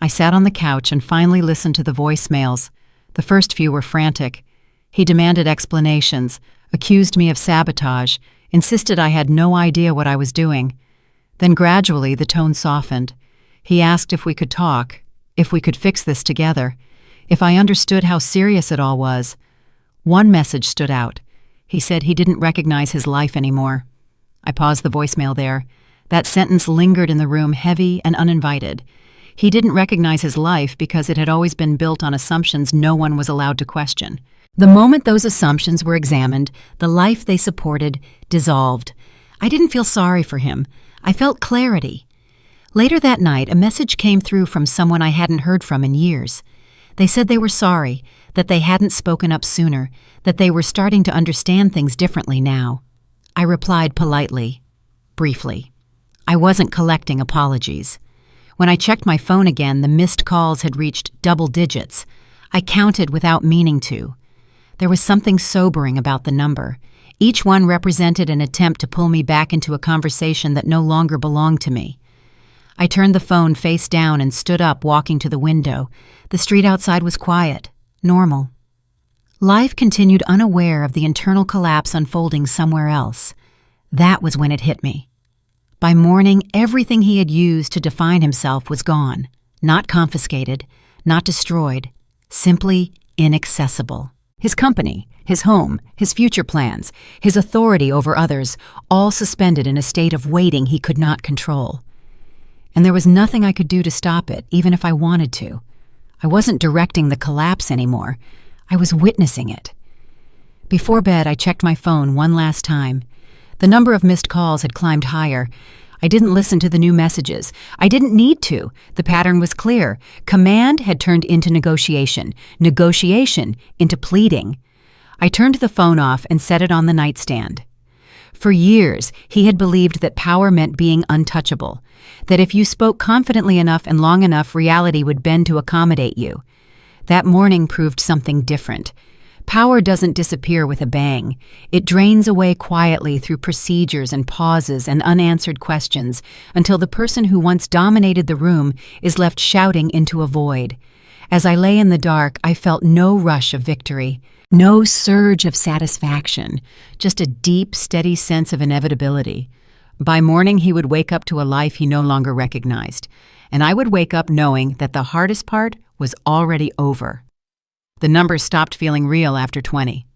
I sat on the couch and finally listened to the voicemails. The first few were frantic. He demanded explanations, accused me of sabotage, insisted I had no idea what I was doing. Then gradually the tone softened. He asked if we could talk, if we could fix this together, if I understood how serious it all was. One message stood out. He said he didn't recognize his life anymore. I paused the voicemail there. That sentence lingered in the room, heavy and uninvited. He didn't recognize his life because it had always been built on assumptions no one was allowed to question. The moment those assumptions were examined, the life they supported dissolved. I didn't feel sorry for him. I felt clarity. Later that night, a message came through from someone I hadn't heard from in years. They said they were sorry, that they hadn't spoken up sooner, that they were starting to understand things differently now. I replied politely, briefly. I wasn't collecting apologies. When I checked my phone again, the missed calls had reached double digits. I counted without meaning to. There was something sobering about the number. Each one represented an attempt to pull me back into a conversation that no longer belonged to me. I turned the phone face down and stood up, walking to the window. The street outside was quiet, normal. Life continued, unaware of the internal collapse unfolding somewhere else. That was when it hit me. By morning, everything he had used to define himself was gone. Not confiscated, not destroyed, simply inaccessible. His company, his home, his future plans, his authority over others, all suspended in a state of waiting he could not control. And there was nothing I could do to stop it, even if I wanted to. I wasn't directing the collapse anymore. I was witnessing it. Before bed, I checked my phone one last time. The number of missed calls had climbed higher. I didn't listen to the new messages. I didn't need to. The pattern was clear. Command had turned into negotiation. Negotiation into pleading. I turned the phone off and set it on the nightstand. For years, he had believed that power meant being untouchable, that if you spoke confidently enough and long enough, reality would bend to accommodate you. That morning proved something different. Power doesn't disappear with a bang. It drains away quietly through procedures and pauses and unanswered questions until the person who once dominated the room is left shouting into a void. As I lay in the dark, I felt no rush of victory, no surge of satisfaction, just a deep, steady sense of inevitability. By morning, he would wake up to a life he no longer recognized, and I would wake up knowing that the hardest part was already over. The number stopped feeling real after 20.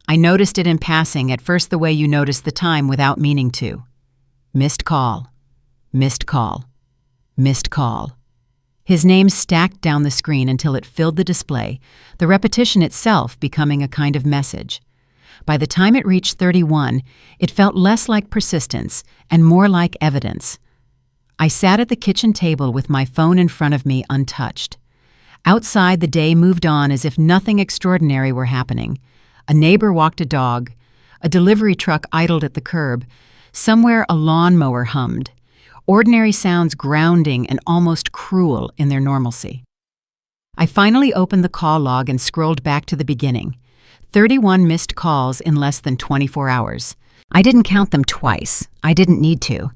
I noticed it in passing, at first the way you notice the time without meaning to. Missed call. Missed call. Missed call. His name stacked down the screen until it filled the display, the repetition itself becoming a kind of message. By the time it reached 31, it felt less like persistence and more like evidence. I sat at the kitchen table with my phone in front of me untouched. Outside, the day moved on as if nothing extraordinary were happening. A neighbor walked a dog. A delivery truck idled at the curb. Somewhere a lawnmower hummed. Ordinary sounds grounding and almost cruel in their normalcy. I finally opened the call log and scrolled back to the beginning. 31 missed calls in less than 24 hours. I didn't count them twice. I didn't need to.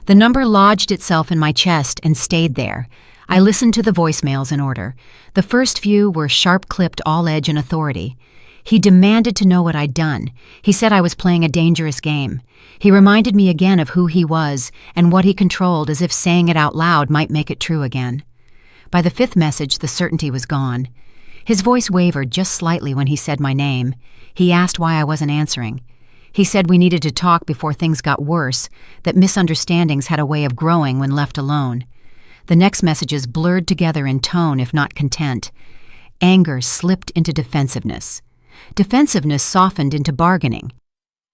The number lodged itself in my chest and stayed there. I listened to the voicemails in order. The first few were sharp-clipped, all-edge and authority. He demanded to know what I'd done. He said I was playing a dangerous game. He reminded me again of who he was and what he controlled, as if saying it out loud might make it true again. By the fifth message, the certainty was gone. His voice wavered just slightly when he said my name. He asked why I wasn't answering. He said we needed to talk before things got worse, that misunderstandings had a way of growing when left alone. The next messages blurred together in tone, if not content. Anger slipped into defensiveness. Defensiveness softened into bargaining.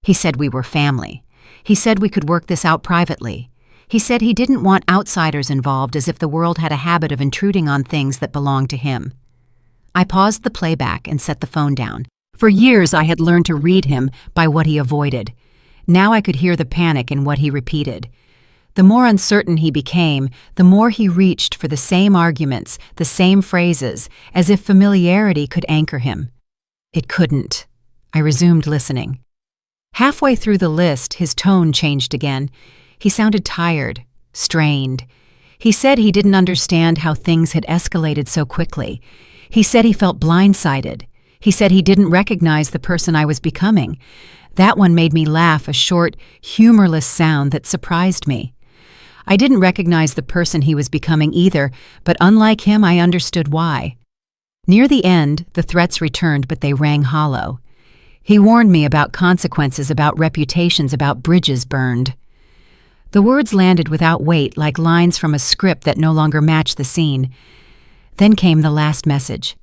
He said we were family. He said we could work this out privately. He said he didn't want outsiders involved, as if the world had a habit of intruding on things that belonged to him. I paused the playback and set the phone down. For years I had learned to read him by what he avoided. Now I could hear the panic in what he repeated. The more uncertain he became, the more he reached for the same arguments, the same phrases, as if familiarity could anchor him. It couldn't. I resumed listening. Halfway through the list, his tone changed again. He sounded tired, strained. He said he didn't understand how things had escalated so quickly. He said he felt blindsided. He said he didn't recognize the person I was becoming. That one made me laugh, a short, humorless sound that surprised me. I didn't recognize the person he was becoming either, but unlike him, I understood why. Near the end, the threats returned, but they rang hollow. He warned me about consequences, about reputations, about bridges burned. The words landed without weight, like lines from a script that no longer matched the scene. Then came the last message.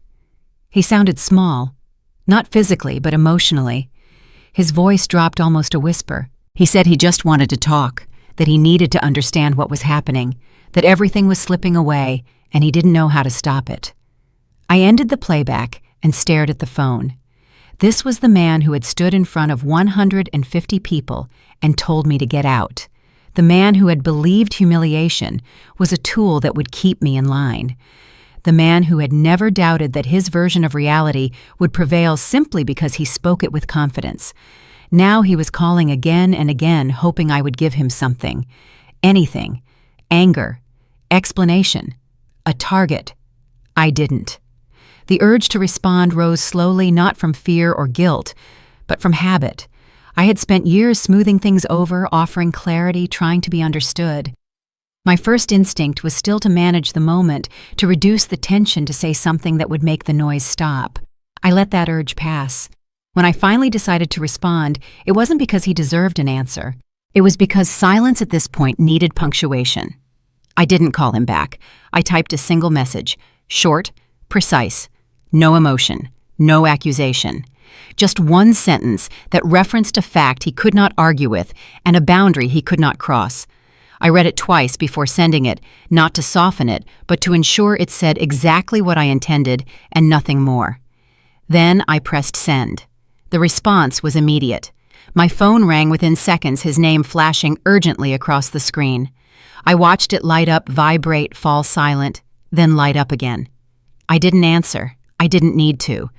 He sounded small, not physically, but emotionally. His voice dropped almost a whisper. He said he just wanted to talk, that he needed to understand what was happening, that everything was slipping away, and he didn't know how to stop it. I ended the playback and stared at the phone. This was the man who had stood in front of 150 people and told me to get out. The man who had believed humiliation was a tool that would keep me in line. The man who had never doubted that his version of reality would prevail simply because he spoke it with confidence. Now he was calling again and again, hoping I would give him something. Anything. Anger. Explanation. A target. I didn't. The urge to respond rose slowly, not from fear or guilt, but from habit. I had spent years smoothing things over, offering clarity, trying to be understood. My first instinct was still to manage the moment, to reduce the tension, to say something that would make the noise stop. I let that urge pass. When I finally decided to respond, it wasn't because he deserved an answer. It was because silence at this point needed punctuation. I didn't call him back. I typed a single message, short, precise, no emotion, no accusation. Just one sentence that referenced a fact he could not argue with and a boundary he could not cross. I read it twice before sending it, not to soften it, but to ensure it said exactly what I intended and nothing more. Then I pressed send. The response was immediate. My phone rang within seconds, his name flashing urgently across the screen. I watched it light up, vibrate, fall silent, then light up again. I didn't answer. I didn't need to.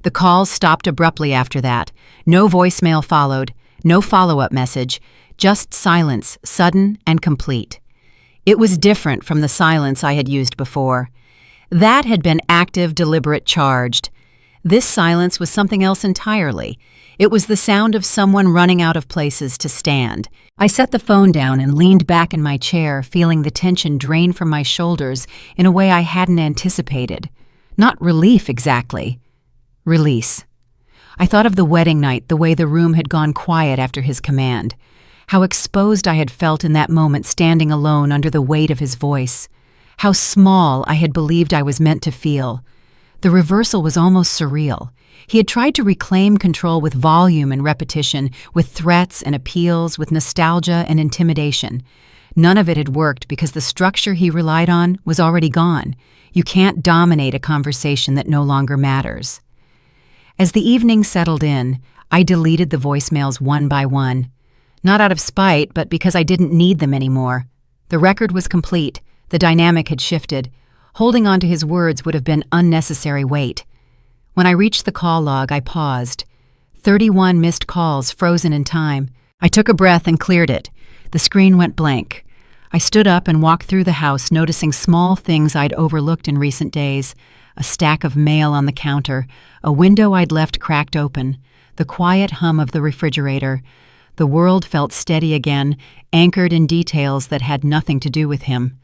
The calls stopped abruptly after that. No voicemail followed, no follow-up message, just silence, sudden and complete. It was different from the silence I had used before. That had been active, deliberate, charged. This silence was something else entirely. It was the sound of someone running out of places to stand. I set the phone down and leaned back in my chair, feeling the tension drain from my shoulders in a way I hadn't anticipated. Not relief exactly. Release. I thought of the wedding night, the way the room had gone quiet after his command. How exposed I had felt in that moment, standing alone under the weight of his voice. How small I had believed I was meant to feel. The reversal was almost surreal. He had tried to reclaim control with volume and repetition, with threats and appeals, with nostalgia and intimidation. None of it had worked because the structure he relied on was already gone. You can't dominate a conversation that no longer matters. As the evening settled in, I deleted the voicemails one by one. Not out of spite, but because I didn't need them anymore. The record was complete. The dynamic had shifted. Holding on to his words would have been unnecessary weight. When I reached the call log, I paused. 31 missed calls frozen in time. I took a breath and cleared it. The screen went blank. I stood up and walked through the house, noticing small things I'd overlooked in recent days. A stack of mail on the counter, a window I'd left cracked open, the quiet hum of the refrigerator. The world felt steady again, anchored in details that had nothing to do with him.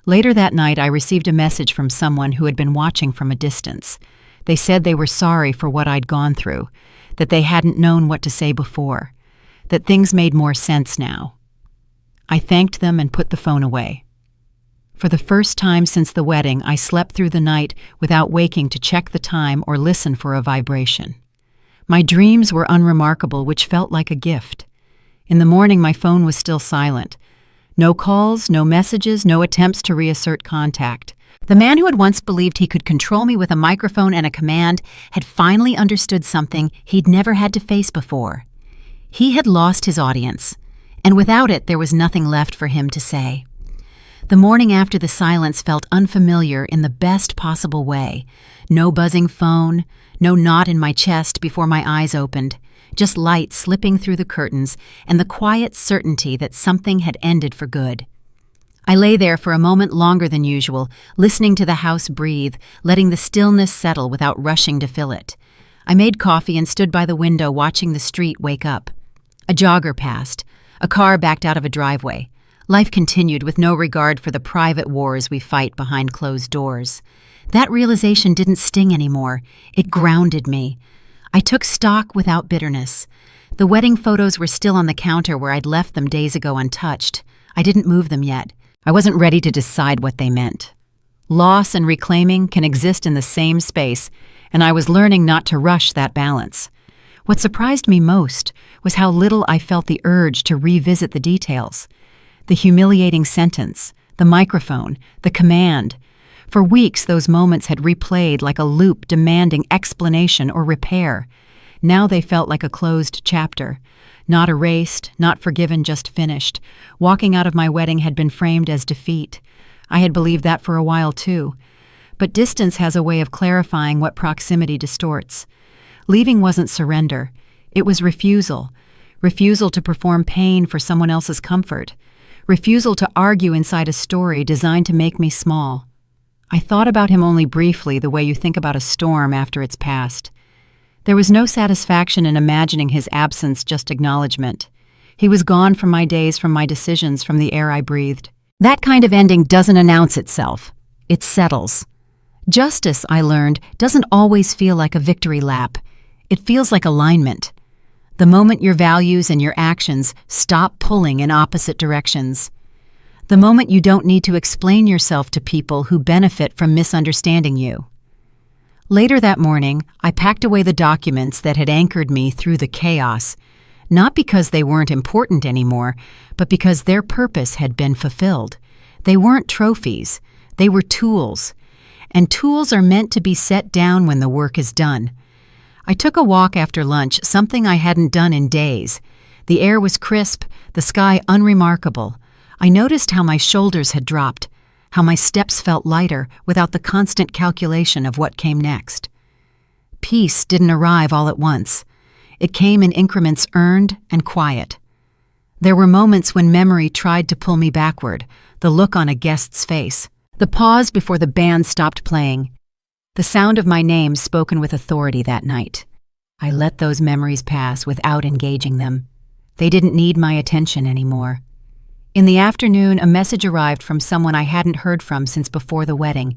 Later that night, I received a message from someone who had been watching from a distance. They said they were sorry for what I'd gone through, that they hadn't known what to say before, that things made more sense now. I thanked them and put the phone away. For the first time since the wedding, I slept through the night without waking to check the time or listen for a vibration. My dreams were unremarkable, which felt like a gift. In the morning, my phone was still silent. No calls, no messages, no attempts to reassert contact. The man who had once believed he could control me with a microphone and a command had finally understood something he'd never had to face before. He had lost his audience, and without it, there was nothing left for him to say. The morning after the silence felt unfamiliar in the best possible way. No buzzing phone, no knot in my chest before my eyes opened, just light slipping through the curtains and the quiet certainty that something had ended for good. I lay there for a moment longer than usual, listening to the house breathe, letting the stillness settle without rushing to fill it. I made coffee and stood by the window watching the street wake up. A jogger passed. A car backed out of a driveway. Life continued with no regard for the private wars we fight behind closed doors. That realization didn't sting anymore. It grounded me. I took stock without bitterness. The wedding photos were still on the counter where I'd left them days ago untouched. I didn't move them yet. I wasn't ready to decide what they meant. Loss and reclaiming can exist in the same space, and I was learning not to rush that balance. What surprised me most was how little I felt the urge to revisit the details. The humiliating sentence, the microphone, the command. For weeks, those moments had replayed like a loop demanding explanation or repair. Now they felt like a closed chapter. Not erased, not forgiven, just finished. Walking out of my wedding had been framed as defeat. I had believed that for a while, too. But distance has a way of clarifying what proximity distorts. Leaving wasn't surrender. It was refusal. Refusal to perform pain for someone else's comfort. Refusal to argue inside a story designed to make me small. I thought about him only briefly, the way you think about a storm after it's passed. There was no satisfaction in imagining his absence, just acknowledgement. He was gone from my days, from my decisions, from the air I breathed. That kind of ending doesn't announce itself. It settles. Justice, I learned, doesn't always feel like a victory lap. It feels like alignment. The moment your values and your actions stop pulling in opposite directions. The moment you don't need to explain yourself to people who benefit from misunderstanding you. Later that morning, I packed away the documents that had anchored me through the chaos, not because they weren't important anymore, but because their purpose had been fulfilled. They weren't trophies, they were tools. And tools are meant to be set down when the work is done. I took a walk after lunch, something I hadn't done in days. The air was crisp, the sky unremarkable. I noticed how my shoulders had dropped, how my steps felt lighter without the constant calculation of what came next. Peace didn't arrive all at once. It came in increments earned and quiet. There were moments when memory tried to pull me backward, the look on a guest's face, the pause before the band stopped playing, the sound of my name spoken with authority that night. I let those memories pass without engaging them. They didn't need my attention anymore. In the afternoon, a message arrived from someone I hadn't heard from since before the wedding.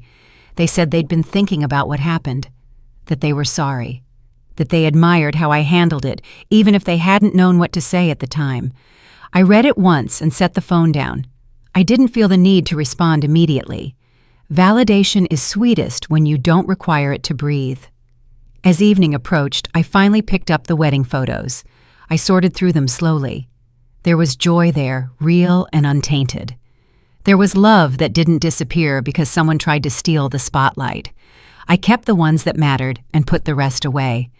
They said they'd been thinking about what happened, that they were sorry, that they admired how I handled it, even if they hadn't known what to say at the time. I read it once and set the phone down. I didn't feel the need to respond immediately. Validation is sweetest when you don't require it to breathe. As evening approached, I finally picked up the wedding photos. I sorted through them slowly. There was joy there, real and untainted. There was love that didn't disappear because someone tried to steal the spotlight. I kept the ones that mattered and put the rest away.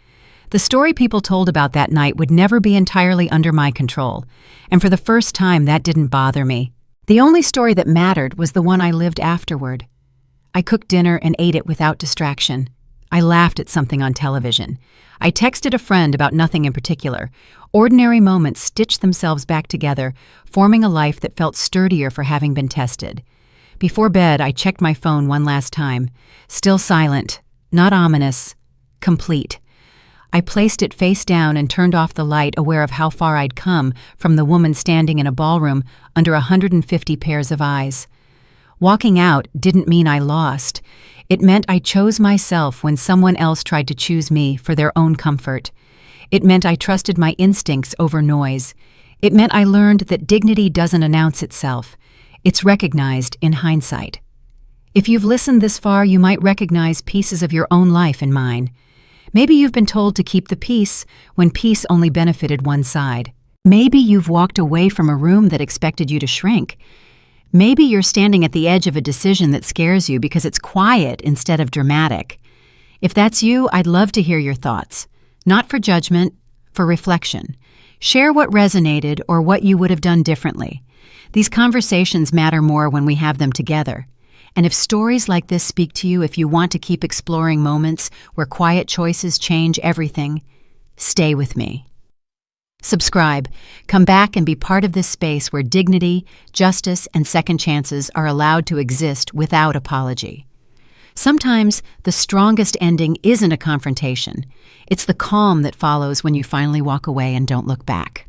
The story people told about that night would never be entirely under my control, and for the first time that didn't bother me. The only story that mattered was the one I lived afterward. I cooked dinner and ate it without distraction. I laughed at something on television. I texted a friend about nothing in particular. Ordinary moments stitched themselves back together, forming a life that felt sturdier for having been tested. Before bed, I checked my phone one last time. Still silent, not ominous, complete. I placed it face down and turned off the light, aware of how far I'd come from the woman standing in a ballroom under 150 pairs of eyes. Walking out didn't mean I lost. It meant I chose myself when someone else tried to choose me for their own comfort. It meant I trusted my instincts over noise. It meant I learned that dignity doesn't announce itself. It's recognized in hindsight. If you've listened this far, you might recognize pieces of your own life in mine. Maybe you've been told to keep the peace when peace only benefited one side. Maybe you've walked away from a room that expected you to shrink. Maybe you're standing at the edge of a decision that scares you because it's quiet instead of dramatic. If that's you, I'd love to hear your thoughts. Not for judgment, for reflection. Share what resonated or what you would have done differently. These conversations matter more when we have them together. And if stories like this speak to you, if you want to keep exploring moments where quiet choices change everything, stay with me. Subscribe. Come back and be part of this space where dignity, justice, and second chances are allowed to exist without apology. Sometimes the strongest ending isn't a confrontation. It's the calm that follows when you finally walk away and don't look back.